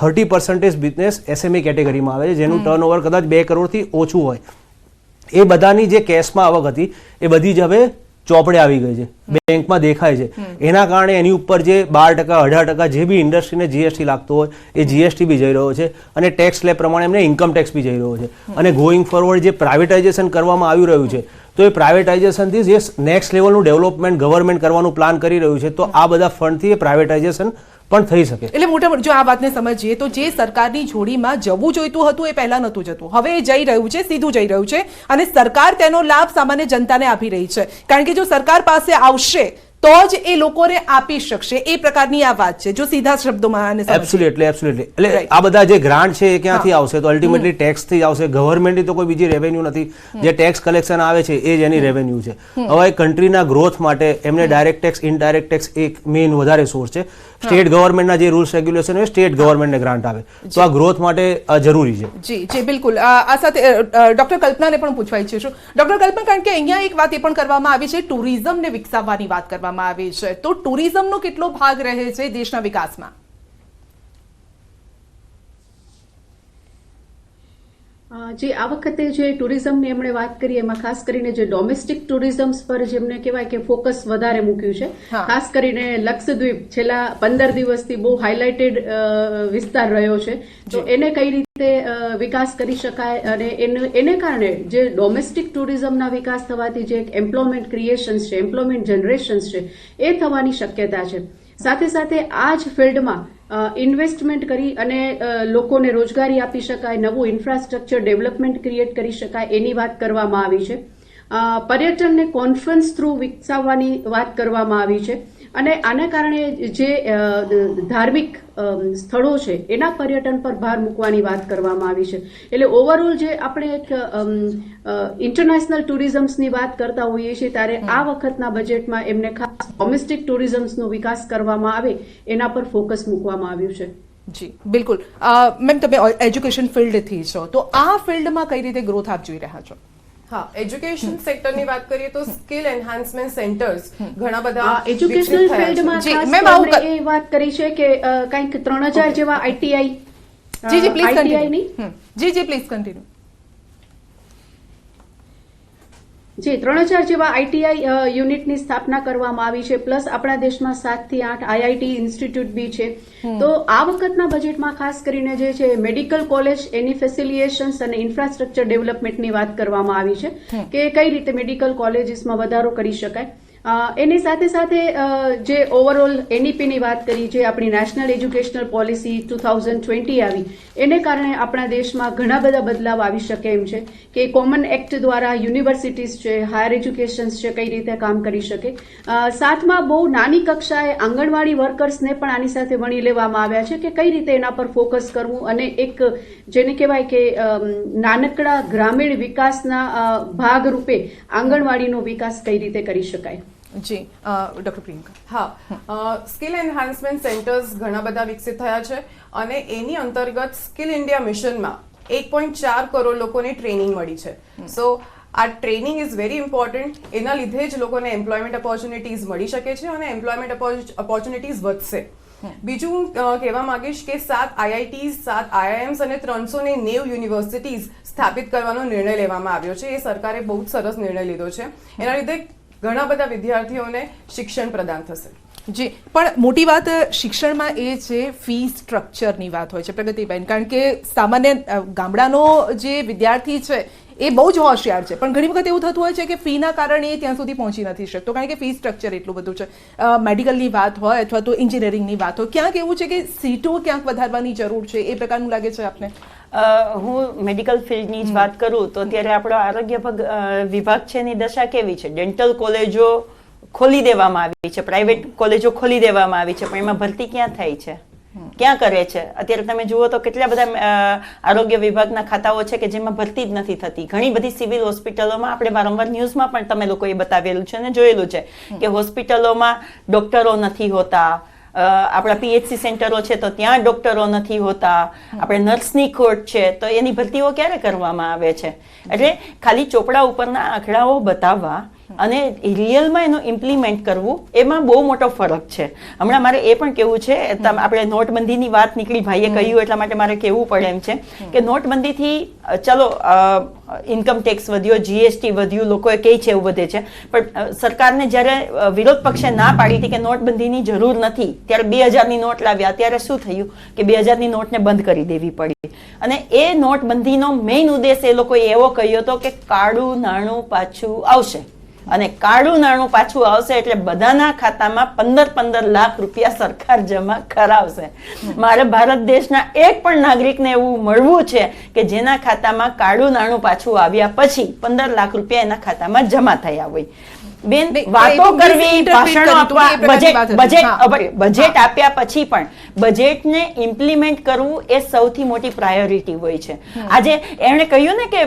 30% બિઝનેસ SME કેટેગરીમાં આવે છે, જેનું ટર્નઓવર કદાચ 2 કરોડથી ઓછું હોય. એ બધાની જે કેશમાં આવક હતી એ બધી જ હવે ચોપડે આવી ગઈ છે, બેંકમાં દેખાય છે. એના કારણે એની ઉપર જે 12%, 18% જે બી ઇન્ડસ્ટ્રીને GST લાગતો હોય એ GST બી જઈ રહ્યો છે અને ટેક્સ સ્લેબ પ્રમાણે એમને ઇન્કમ ટેક્સ બી જઈ રહ્યો છે. અને ગોઈંગ ફોરવર્ડ જે પ્રાઇવેટાઇઝેશન કરવામાં આવી રહ્યું છે, તો એ પ્રાઇવેટાઇઝેશનથી જે નેક્સ્ટ લેવલનું ડેવલપમેન્ટ ગવર્મેન્ટ કરવાનું પ્લાન કરી રહ્યું છે, તો આ બધા ફંડથી એ પ્રાઇવેટાઇઝેશન પણ થઈ શકે. એટલે મોટા જો આ વાતને સમજીએ તો જે સરકારની જોડીમાં જવું જોઈતું હતું એ પહેલા નહોતું જતું, હવે એ જઈ રહ્યું છે, સીધું જઈ રહ્યું છે અને સરકાર તેનો લાભ સામાન્ય જનતાને આપી રહી છે. કારણ કે જો સરકાર પાસે આવશે તો જ એ લોકોને આપી શકશે, એ પ્રકારની આ વાત છે જો સીધા શબ્દોમાં. એબ્સોલ્યુટલી એટલે આ બધા જે ગ્રાન્ટ છે એ ક્યાંથી આવશે? તો અલ્ટિમેટલી ટેક્સ થી આવશે. ગવર્મેન્ટની તો કોઈ બીજી રેવન્યુ નથી. જે ટેક્સ કલેક્શન આવે છે એ જ એની રેવન્યુ છે. હવે કન્ટ્રીના ગ્રોથ માટે એમને ડાયરેક્ટ ટેક્સ, ઇનડાયરેક્ટ ટેક્સ એક મેઇન વધારે સોર્સ છે. સ્ટેટ ગવર્મેન્ટના જે રૂલ્સ રેગ્યુલેશન હોય સ્ટેટ ગવર્મેન્ટને ગ્રાન્ટ આવે, તો આ ગ્રોથ માટે જરૂરી છે. જી બિલકુલ. આ સાથે ડોક્ટર કલ્પનાને પણ પૂછવા ઈચ્છું છું. ડોક્ટર કલ્પના, કારણ કે અહીંયા એક વાત એ પણ કરવામાં આવી છે, ટુરિઝમને વિકસાવવાની વાત કરવામાં આવી છે, તો ટુરિઝમનો કેટલો ભાગ રહે છે દેશના વિકાસમાં? જે આ વખતે જે ટુરિઝમની એમણે વાત કરી એમાં ખાસ કરીને જે ડોમેસ્ટિક ટુરિઝમ પર જેમને કહેવાય કે ફોકસ વધારે મૂક્યું છે. ખાસ કરીને લક્ષદ્વીપ છેલ્લા 15 દિવસથી બહુ હાઇલાઇટેડ વિસ્તાર રહ્યો છે, તો એને કઈ રીતે રીતે વિકાસ કરી શકાય અને એને કારણે જે ડોમેસ્ટિક ટુરિઝમના વિકાસ થવાથી જે એમ્પ્લોયમેન્ટ ક્રિએશન્સ છે, એમ્પ્લોયમેન્ટ જનરેશન્સ છે, એ થવાની શક્યતા છે. સાથે સાથે આ જ ફિલ્ડમાં ઇન્વેસ્ટમેન્ટ કરી અને લોકોને રોજગારી આપી શકાય, નવું ઇન્ફ્રાસ્ટ્રક્ચર ડેવલપમેન્ટ ક્રિએટ કરી શકાય એની વાત કરવામાં આવી છે. પર્યટનને કોન્ફરન્સ થ્રુ વિકસાવવાની વાત કરવામાં આવી છે અને આના કારણે જે ધાર્મિક સ્થળો છે એના પર્યટન પર ભાર મૂકવાની વાત કરવામાં આવી છે. એટલે ઓવરઓલ જે આપણે એક ઇન્ટરનેશનલ ટુરિઝમ્સની વાત કરતા હોઈએ છીએ ત્યારે આ વખતના બજેટમાં એમને ખાસ ડોમેસ્ટિક ટુરિઝમ્સનો વિકાસ કરવામાં આવે એના પર ફોકસ મૂકવામાં આવ્યું છે. જી બિલકુલ. મેમ, તમે એજ્યુકેશન ફિલ્ડથી છો તો આ ફિલ્ડમાં કઈ રીતે ગ્રોથ આપ જોઈ રહ્યા છો? હા, એજ્યુકેશન સેક્ટરની વાત કરીએ તો સ્કિલ એન્હાન્સમેન્ટ સેન્ટર્સ ઘણા બધા એજ્યુકેશનલ ફિલ્ડમાં જી, ખાસ મેમ, આવું આપણે એ વાત કરી છે કે કંઈક 3000 જેવા આઈટીઆઈ જી પ્લીઝ ITI ની કન્ટિન્યુ. જી પ્લીઝ કન્ટિન્યુ. જી 3000 જેવા આઈટીઆઈ યુનિટની સ્થાપના કરવામાં આવી છે. પ્લસ આપણા દેશમાં 7 થી 8 આઈઆઈટી ઇન્સ્ટિટ્યૂટ બી છે. તો આ વખતના બજેટમાં ખાસ કરીને જે છે મેડિકલ કોલેજ, એની ફેસિલિટેશન્સ અને ઇન્ફ્રાસ્ટ્રક્ચર ડેવલપમેન્ટની વાત કરવામાં આવી છે કે કઈ રીતે મેડિકલ કોલેજીસમાં વધારો કરી શકાય. એની સાથે સાથે જે ઓવરઓલ એનઈપીની વાત કરી, જે આપણી નેશનલ એજ્યુકેશનલ પોલિસી 2020 આવી, એને કારણે આપણા દેશમાં ઘણા બધા બદલાવ આવી શકે એમ છે કે કોમન એક્ટ દ્વારા યુનિવર્સિટીઝ છે, હાયર એજ્યુકેશન્સ છે, કઈ રીતે કામ કરી શકે. સાથમાં બહુ નાની કક્ષાએ આંગણવાડી વર્કર્સને પણ આની સાથે વણી લેવામાં આવ્યા છે કે કઈ રીતે એના પર ફોકસ કરવું અને એક જેને કહેવાય કે નાનકડા ગ્રામીણ વિકાસના ભાગરૂપે આંગણવાડીનો વિકાસ કઈ રીતે કરી શકાય. જી ડોક્ટર પ્રિયંકા. હા, સ્કિલ એન્હાન્સમેન્ટ સેન્ટર્સ ઘણા બધા વિકસિત થયા છે અને એની અંતર્ગત સ્કિલ ઇન્ડિયા મિશનમાં 1.4 કરોડ લોકોને ટ્રેનિંગ મળી છે. સો આ ટ્રેનિંગ ઇઝ વેરી ઇમ્પોર્ટન્ટ. એના લીધે જ લોકોને એમ્પ્લોયમેન્ટ ઓપોર્ચ્યુનિટીઝ મળી શકે છે અને એમ્પ્લોયમેન્ટ ઓપોર્ચ્યુનિટીઝ વધશે. બીજું હું કહેવા માંગીશ કે 7 આઈઆઈટીઝ, 7 આઈઆઈએમ્સ અને 390 યુનિવર્સિટીઝ સ્થાપિત કરવાનો નિર્ણય લેવામાં આવ્યો છે. એ સરકારે બહુ જ સરસ નિર્ણય લીધો છે. એના લીધે ઘણા બધા વિદ્યાર્થીઓને શિક્ષણ પ્રદાન થશે. જી, પણ મોટી વાત શિક્ષણમાં એ છે ફી સ્ટ્રક્ચરની વાત હોય છે પ્રગતિબેન, કારણ કે સામાન્ય ગામડાનો જે વિદ્યાર્થી છે એ બહુ જ હોશિયાર છે, પણ ઘણી વખત એવું થતું હોય છે કે ફીના કારણે એ ત્યાં સુધી પહોંચી નથી શકતો, કારણ કે ફી સ્ટ્રક્ચર એટલું બધું છે. મેડિકલની વાત હોય અથવા તો એન્જિનિયરિંગની વાત હોય, ક્યાંક એવું છે કે સીટો ક્યાંક વધારવાની જરૂર છે, એ પ્રકારનું લાગે છે આપને? હું મેડિકલ ફિલ્ડની જ વાત કરું તો અત્યારે આપણો આરોગ્ય વિભાગ છે એની દશા કેવી છે? ડેન્ટલ કોલેજો ખોલી દેવામાં આવી છે, પ્રાઇવેટ કોલેજો ખોલી દેવામાં આવી છે, પણ એમાં ભરતી ક્યાં થાય છે, ક્યાં કરે છે? અત્યારે તમે જુઓ તો કેટલા બધા આરોગ્ય વિભાગના ખાતાઓ છે કે જેમાં ભરતી જ નથી થતી. ઘણી બધી સિવિલ હોસ્પિટલોમાં આપણે વારંવાર ન્યૂઝમાં પણ તમે લોકોએ બતાવેલું છે અને જોયેલું છે કે હોસ્પિટલોમાં ડોક્ટરો નથી હોતા. આપણા પીએચસી સેન્ટરો છે તો ત્યાં ડોક્ટરો નથી હોતા. આપણે નર્સની ખોટ છે તો એની ભરતીઓ ક્યારે કરવામાં આવે છે? એટલે ખાલી ચોપડા ઉપરના આંકડાઓ બતાવવા અને રિયલમાં એનું ઇમ્પ્લિમેન્ટ કરવું એમાં બહુ મોટો ફરક છે. હમણાં મારે એ પણ કહેવું છે, આપણે નોટબંધીની વાત નીકળી, ભાઈએ કહ્યું એટલા માટે મારે કહેવું પડે એમ છે કે નોટબંધીથી ચલો ઇન્કમ ટેક્સ વધ્યો, જીએસટી વધ્યું, લોકોએ કહે છે એવું વધે છે, પણ સરકારને જ્યારે વિરોધ પક્ષે ના પાડી હતી કે નોટબંધીની જરૂર નથી, ત્યારે 2000ની નોટ લાવ્યા. ત્યારે શું થયું કે 2000ની નોટને બંધ કરી દેવી પડી. અને એ નોટબંધીનો મેઇન ઉદ્દેશ એ લોકોએ એવો કહ્યો હતો કે કાળું નાણું પાછું આવશે, અને કાળું નાણું પાછું આવશે એટલે બધાના ખાતામાં 15 લાખ રૂપિયા સરકાર જમા કરાવશે. મારે ભારત દેશના એક પણ નાગરિકને એવું મળવું છે કે જેના ખાતામાં કાળું નાણું પાછું આવ્યા પછી 15 લાખ રૂપિયા એના ખાતામાં જમા થયા હોય. બેન, વાતો કરવી, ભાષણો આપવા, બજેટ આપ્યા પછી પણ બજેટને ઇમ્પ્લિમેન્ટ કરવું એ સૌથી મોટી પ્રાયોરિટી હોય છે. આજે એમણે કહ્યું ને કે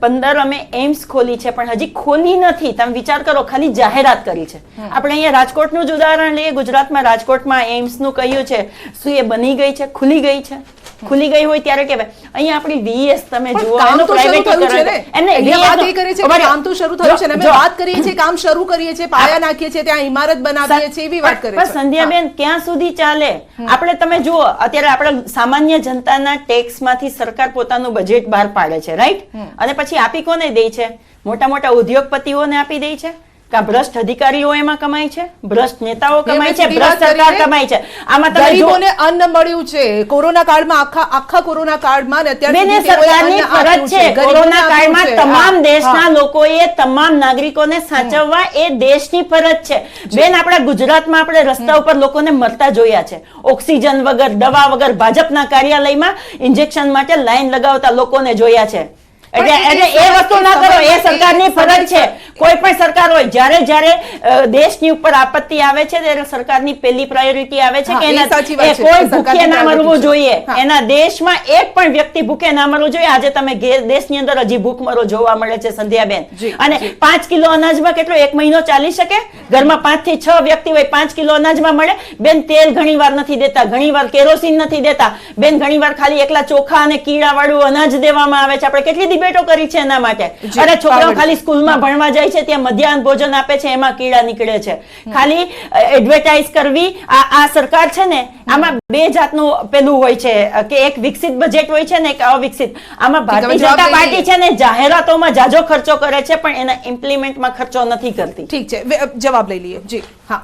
15 અમે એમ્સ ખોલી છે, પણ હજી ખોલી નથી. તમે વિચાર કરો, ખાલી જાહેરાત કરી છે. આપણે અહીંયા રાજકોટનું જ ઉદાહરણ લઈએ. ગુજરાતમાં રાજકોટમાં એમ્સનું કહ્યું છે, શું એ બની ગઈ છે? ખુલી ગઈ છે? ખુલી ગઈ હોય ત્યારે કહેવાય. અહીંયા આપણી વીએસ તમે જુઓ, કામ તો શરૂ થયું છે ને. અહીંયા વાત એ કરે છે કે કામ તો શરૂ થયું છે ને. અમે વાત કરીએ છીએ, કામ શરૂ કરીએ છીએ, પાયા નાખીએ છીએ, ત્યાં ઇમારત બનાવીએ છીએ, એવી વાત કરે છે. સંધ્યાબેન, ક્યાં સુધી ચાલે? આપણે તમે જુઓ, અત્યારે આપણે સામાન્ય જનતાના ટેક્સમાંથી સરકાર પોતાનું બજેટ બહાર પાડે છે, રાઈટ? અને પછી આપી કોને દે છે? મોટા મોટા ઉદ્યોગપતિઓને આપી દે છે. કે ભ્રષ્ટ અધિકારીઓ એમાં કમાય છે, ભ્રષ્ટ નેતાઓ કમાય છે, સીધી વાત ભ્રષ્ટ સરકાર કરીએ. કમાય છે. આમાં તમે જો ગરીબોને અન્ન મળ્યું છે કોરોના કાળમાં, આખા કોરોના કાળમાં ને અત્યાર બેન, એ સુધી તેઓએ સરકારની અન્ન આપ્યું ફરજ છે. ગરીબોને કોરોના આપ્યું કાળમાં છે. તમામ હા, દેશના હા. લોકોએ તમામ નાગરિકોને સાચવવા એ દેશની ફરજ છે. બેન, આપણા ગુજરાતમાં આપણે રસ્તા ઉપર લોકોને મરતા જોયા છે, ઓક્સિજન વગર, દવા વગર, ભાજપના કાર્યાલયમાં ઇન્જેક્શન માટે લાઈન લગાવતા લોકોને જોયા છે. એટલે એ વસ્તુ ના કરો, એ સરકારની ફરજ છે. કોઈ પણ સરકાર હોય, જ્યારે દેશની ઉપર આપત્તિ આવે છે ત્યારે સરકારની પહેલી પ્રાયોરિટી આવે છે હા, કે એ સાચી વાત છે. કોઈ સરકારની ભૂખે ના priority મરવું છે. જોઈએ. હા. એના દેશમાં એક પણ વ્યક્તિ ભૂખે ના મરવું જોઈએ. આજે તમે દેશની અંદર હજી ભૂખમરો જોવા મળે છે, સંધ્યાબેન. જી, અને જી. 5 કિલો અનાજમાં કેટલો 1 મહિનો ચાલી શકે? ઘરમાં 5 થી 6 વ્યક્તિ હોય, 5 કિલો અનાજમાં મળે. બેન, તેલ ઘણીવાર નથી દેતા, ઘણીવાર કેરોસીન નથી દેતા. બેન, ઘણીવાર ખાલી એકલા ચોખા અને કીડા વાળું અનાજ દેવામાં આવે છે. આપણે કેટલી ડિબેટો કરી છે એના માટે. જી, અરે, છોકરાઓ પાવડી. ખાલી સ્કૂલમાં ભણવા જાય છે, ત્યાં મધ્યાહન ભોજન આપે છે, એમાં કીડા નીકળે છે. ખાલી એડવર્ટાઇઝ કરવી. આ સરકાર છે ને, આમાં બે જાતનું પેલું હોય છે કે એક વિકસિત બજેટ હોય છે ને એક અવિકસિત. આમાં ભારતીય જવાબ જનતા લઈ પાર્ટી લઈએ. છે ને, જાહેરાતોમાં જાજો ખર્ચો કરે છે પણ એના ઇમ્પ્લિમેન્ટમાં ખર્ચો નથી કરતી. ઠીક છે, જવાબ લઈ લઈએ. જી હા.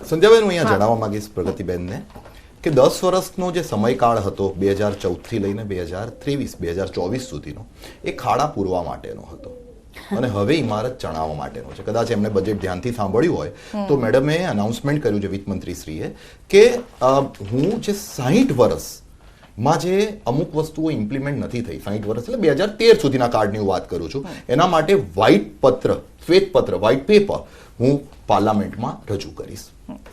સંધ્યાબેન, હું અહીંયા જણાવવા માંગીશ પ્રગતિબેનને કે 10 વર્ષનો જે સમયકાળ હતો 2014 થી લઈને 2023 2024 સુધીનો, એ ખાડા પૂરવા માટેનો હતો અને હવે ઇમારત ચણાવવા માટેનો છે. કદાચ એમને બજેટ ધ્યાનથી સાંભળ્યું હોય તો મેડમે અનાઉન્સમેન્ટ કર્યું છે વિત્ત મંત્રીશ્રીએ કે હું જે 60 વર્ષમાં જે અમુક વસ્તુઓ ઇમ્પ્લિમેન્ટ નથી થઈ, 60 વર્ષ એટલે 2013 સુધીના કાર્ડની હું વાત કરું છું, એના માટે શ્વેતપત્ર વ્હાઇટ પેપર હું પાર્લામેન્ટમાં રજૂ કરીશ.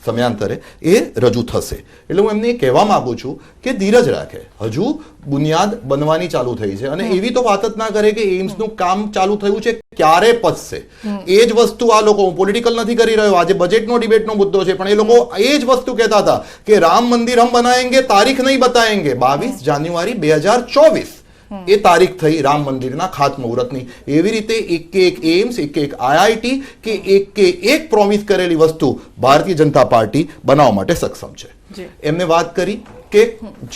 સમયાંતરે એ રજૂ થશે. એટલે હું એમને એ કહેવા માંગુ છું કે ધીરજ રાખે, હજુ બુનિયાદ બનવાની ચાલુ થઈ છે અને એવી તો વાત જ ના કરે કે એમ્સનું કામ ચાલુ થયું છે, ક્યારે પચશે. એ જ વસ્તુ આ લોકો, હું પોલિટિકલ નથી કરી રહ્યો, આજે બજેટનો ડિબેટનો મુદ્દો છે, પણ એ લોકો એ જ વસ્તુ કહેતા હતા કે રામ મંદિર હમ બનાએંગે, તારીખ નહીં બતાએંગે. 22 જાન્યુઆરી 2024 એ તારીખ થઈ રામ મંદિરના ખાતમુહૂર્તની. એવી રીતે એક એમ્સ, એક આઈઆઈટી કે એક પ્રોમિસ કરેલી વસ્તુ ભારતીય જનતા પાર્ટી બનાવવા માટે સક્ષમ છે. એમને વાત કરી કે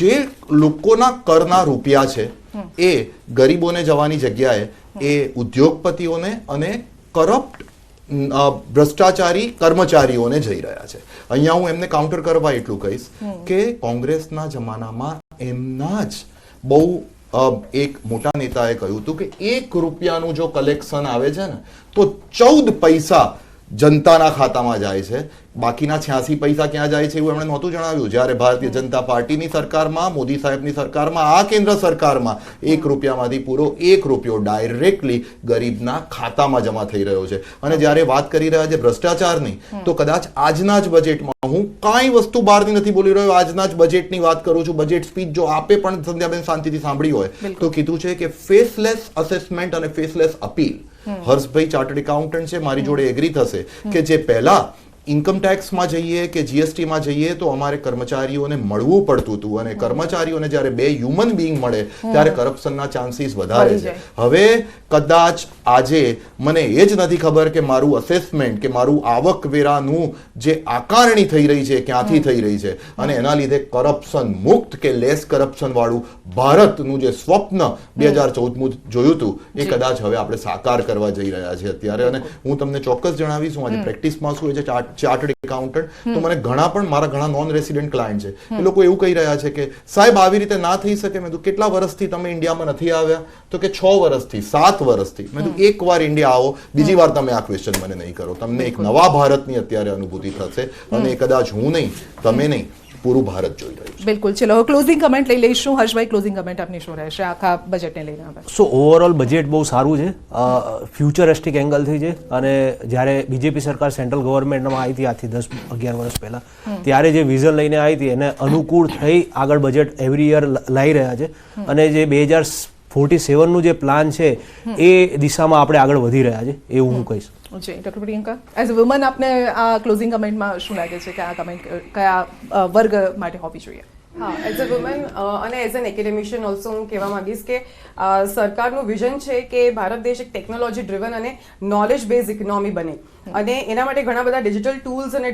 જે લોકોના કરના રૂપિયા છે એ ગરીબોને જવાની જગ્યાએ એ ઉદ્યોગપતિઓને અને કરપ્ટ ભ્રષ્ટાચારી કર્મચારીઓને જઈ રહ્યા છે. અહીંયા હું એમને કાઉન્ટર કરવા એટલું કહીશ કે કોંગ્રેસના જમાનામાં એમના જ બહુ એક મોટા નેતાએ કહ્યું હતું કે 1 રૂપિયાનું જો કલેક્શન આવે છે ને તો 14 પૈસા જનતાના ખાતામાં જાય છે, બાકીના 86 પૈસા ક્યાં જાય છે એવું એમણે નહોતું જણાવ્યું. જ્યારે ભારતીય જનતા પાર્ટીની સરકારમાં, મોદી સાહેબની સરકારમાં, આ કેન્દ્ર સરકારમાં 1 રૂપિયામાંથી પૂરો 1 રૂપિયો ડાયરેક્ટલી ગરીબના ખાતામાં જમા થઈ રહ્યો છે. અને જ્યારે વાત કરી રહ્યા છે ભ્રષ્ટાચારની, તો કદાચ આજના જ બજેટમાં, હું કાંઈ વસ્તુ બહારની નથી બોલી રહ્યો, આજના જ બજેટની વાત કરું છું. બજેટ સ્પીચ જો આપે પણ સંધ્યાબેન શાંતિથી સાંભળી હોય તો કીધું છે કે ફેસલેસ અસેસમેન્ટ અને faceless appeal. Harshbhai chartered accountant છે, મારી જોડે એગ્રી થશે કે જે પહેલા ઇન્કમ ટેક્સમાં જઈએ કે જીએસટીમાં જઈએ તો અમારે કર્મચારીઓને મળવું પડતું હતું અને કર્મચારીઓને જ્યારે બે હ્યુમન બીઈંગ મળે ત્યારે કરપ્શનના ચાન્સીસ વધારે છે. હવે કદાચ આજે મને એ જ નથી ખબર કે મારું અસેસમેન્ટ કે મારું આવકવેરાનું જે આકારણી થઈ રહી છે ક્યાંથી થઈ રહી છે અને એના લીધે કરપ્શન મુક્ત કે લેસ કરપ્શન વાળું ભારતનું જે સ્વપ્ન 2014 જોયું હતું એ કદાચ હવે આપણે સાકાર કરવા જઈ રહ્યા છે અત્યારે. અને હું તમને ચોક્કસ જણાવીશ, હું આજે પ્રેક્ટિસમાં છું એ ચાર્ટર્ડ એકાઉન્ટન્ટ, તો મને મારા ઘણા નોન રેસિડેન્ટ ક્લાયન્ટ છે, એ લોકો એવું કહી રહ્યા છે કે સાહેબ આવી રીતે ના થઈ શકે. મેં કીધું કેટલા વર્ષથી તમે ઇન્ડિયામાં નથી આવ્યા? તો કે 6 વર્ષથી 7 વર્ષથી. મેં કીધું એક વાર ઇન્ડિયા આવો, બીજી વાર તમે આ ક્વેશ્ચન મને નહીં કરો. તમને એક નવા ભારતની અત્યારે અનુભૂતિ થશે અને કદાચ હું નહીં, તમે નહીં, પૂરું ભારત જોઈ રહ્યું છે. બિલકુલ. ચલો ક્લોઝિંગ કમેન્ટ લઈ લઈશું. હર્ષભાઈ, ક્લોઝિંગ કમેન્ટ આપની શું રહેશે આખા બજેટને લઈને? હવે સો ઓવરઓલ બજેટ બહુ સારું છે, ફ્યુચરિસ્ટિક એંગલથી છે. અને જ્યારે બીજેપી સરકાર સેન્ટ્રલ ગવર્મેન્ટમાં આવી હતી આજથી 10-11 વર્ષ પહેલાં, ત્યારે જે વિઝન લઈને આવી હતી એને અનુકૂળ થઈ આગળ બજેટ એવરી યર લાવી રહ્યા છે. અને જે 2047નું જે પ્લાન છે એ દિશામાં આપણે આગળ વધી રહ્યા છે એવું હું કહીશ. જી doctor Priyanka, as a woman આપને આ ક્લોઝિંગ કમેન્ટમાં શું લાગે છે કે આ કમેન્ટ કયા વર્ગ માટે હોવી જોઈએ? હા, એઝ અ વુમન અને એઝ એન એકેડેમિશિયન ઓલ્સો હું કહેવા માંગીશ કે સરકારનું વિઝન છે કે ભારત દેશ એક ટેકનોલોજી ડ્રિવન અને નોલેજ બેઝ ઇકોનોમી બને અને એના માટે ઘણા બધા ડિજિટલ ટૂલ્સ અને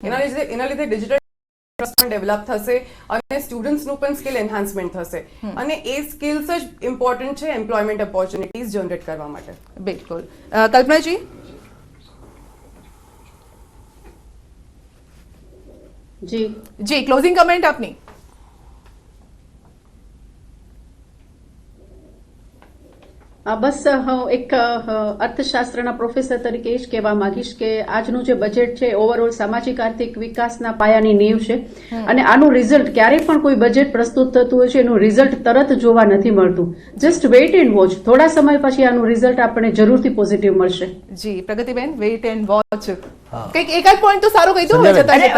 એના લીધે ડિજિટલ ટ્રસ્ટ પણ ડેવલપ થશે અને સ્ટુડન્ટ્સનું પણ સ્કિલ એન્હાન્સમેન્ટ થશે અને એ સ્કિલ્સ જ ઇમ્પોર્ટન્ટ છે એમ્પ્લોયમેન્ટ ઓપોર્ચ્યુનિટીઝ જનરેટ કરવા માટે. બિલકુલ. કલ્પનાજી, જી ક્લોઝિંગ કમેન્ટ આપની. બસ હું એક અર્થશાસ્ત્રના પ્રોફેસર તરીકે એ જ કહેવા માંગીશ કે આજનું જે બજેટ છે ઓવરઓલ સામાજિક આર્થિક વિકાસના પાયાની નીંવ છે અને આનું રિઝલ્ટ ક્યારેય પણ કોઈ બજેટ પ્રસ્તુત થતું હોય છે એનું રિઝલ્ટ તરત જોવા નથી મળતું. Just weight and watch. થોડા સમય પછી આનું રિઝલ્ટ આપણને જરૂરથી પોઝિટિવ મળશે. જી પ્રગતિબેન, વેઇટ એન્ડ વોચ. કંઈક એકાદ પોઈન્ટ તો સારો કહી દો. અરે,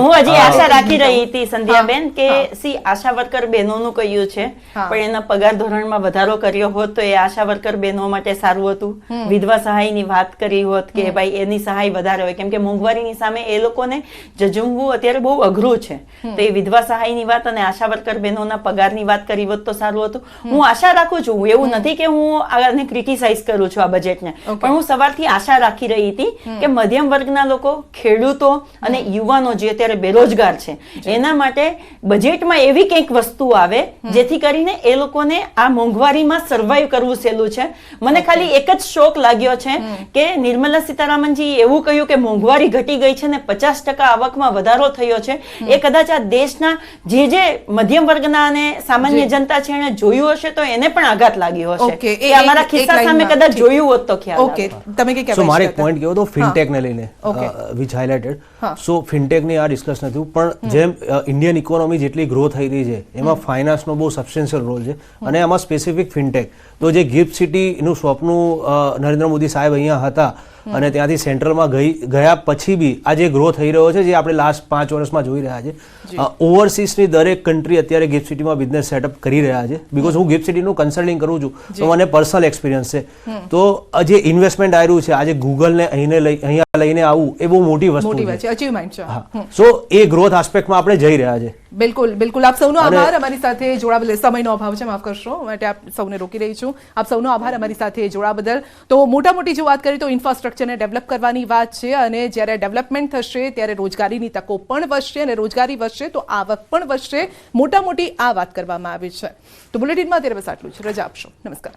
હું હજી આશા રાખી રહી હતી સંધ્યાબેન કે આશા વર્કર બહેનોનું કહ્યું છે પણ એના પગાર ધોરણમાં વધારો કર્યો હોત તો એ આશા વર્કર બહેનો માટે સારું હતું. વિધવા સહાયની વાત કરી હોત કે ભાઈ એની સહાય વધારે હોય, કેમ કે મોંઘવારીની સામે એ લોકોને જજુમવું અત્યારે બહુ અઘરું છે. તો એ વિધવા સહાયની વાત અને આશા વર્કર બહેનોના પગારની વાત કરી હોત તો સારું હતું. હું આશા રાખું છું, એવું નથી કે હું આને ક્રિટિસાઇઝ કરું છું આ બજેટને, પણ હું સવારથી આશા રાખી રહી હતી કે મધ્યમ વર્ગના લોકો, ખેડૂતો અને યુવાનો જે અત્યારે બેરોજગાર છે એના માટે બજેટમાં એવી કંઈક વસ્તુ આવે જેથી કરીને એ લોકોને આ મોંઘવારીમાં સર્વાઈવ કરવું સહેલું છે. મને ખાલી એક જ શોક લાગ્યો છે કે નિર્મલા સીતારામનજી એવું કહ્યું કે મોંઘવારી ઘટી ગઈ છે ને 50% આવકમાં વધારો થયો છે. એ કદાચ આ દેશના જે મધ્યમ વર્ગના અને સામાન્ય જનતા છે એને જોયું હશે તો એને પણ આઘાત લાગ્યો હશે કે અમારા ખિસ્સા સામે કદાચ જોયું હોત તો ખ્યાલ. ઓકે, તમે કે સો મારે એક પોઈન્ટ કહેવો તો ફિનટેક ને લઈને વિચ હાઇલાઇટેડ. સો ફિનટેક ની આ ડિસ્કસ નથી, પણ જેમ ઇન્ડિયન ઇકોનોમી જેટલી ગ્રો થઈ રહી છે એમાં ફાઇનાન્સનો બહુ સબસ્ટેન્શિયલ રોલ છે અને આમાં સ્પેસિફિક ફિનટેક. તો જે ગિફ્ટ સિટીનું સ્વપ્નું નરેન્દ્ર મોદી સાહેબ અહીંયા હતા અને ત્યાંથી સેન્ટ્રલમાં ગયા પછી બી આ જે ગ્રો થઈ રહ્યો છે જે આપણે લાસ્ટ 5 વર્ષમાં જોઈ રહ્યા છે. ઓવરસીઝની દરેક કન્ટ્રી અત્યારે ગિફ્ટ સિટીમાં બિઝનેસ સેટઅપ કરી રહ્યા છે. બીકોઝ હું ગિફ્ટ સિટીનું કન્સલ્ટિંગ કરું છું તો મને પર્સનલ એક્સપિરિયન્સ છે. તો જે ઇન્વેસ્ટમેન્ટ આવ્યું છે આજે ગૂગલને અહીંયા લઈને આવવું એ બહુ મોટી વસ્તુ છે, અચીવમેન્ટ છે. સો એ ગ્રોથ આસ્પેક્ટમાં આપણે જઈ રહ્યા છે. બિલકુલ બિલકુલ. આપ સૌનો આભાર અમારી સાથે જોડા બદલ. સમયનો અભાવ છે, માફ કરશો, માટે આપ સૌને રોકી રહી છું. આપ સૌનો આભાર અમારી સાથે જોડા બદલ. તો મોટી જો વાત કરીએ તો ઇન્ફ્રાસ્ટ્રક્ચરને ડેવલપ કરવાની વાત છે અને જ્યારે ડેવલપમેન્ટ થશે ત્યારે રોજગારીની તકો પણ વધશે અને રોજગારી વધશે તો આવક પણ વધશે. મોટી આ વાત કરવામાં આવી છે. તો બુલેટિનમાં અત્યારે બસ આટલું જ. રજા આપશો. નમસ્કાર.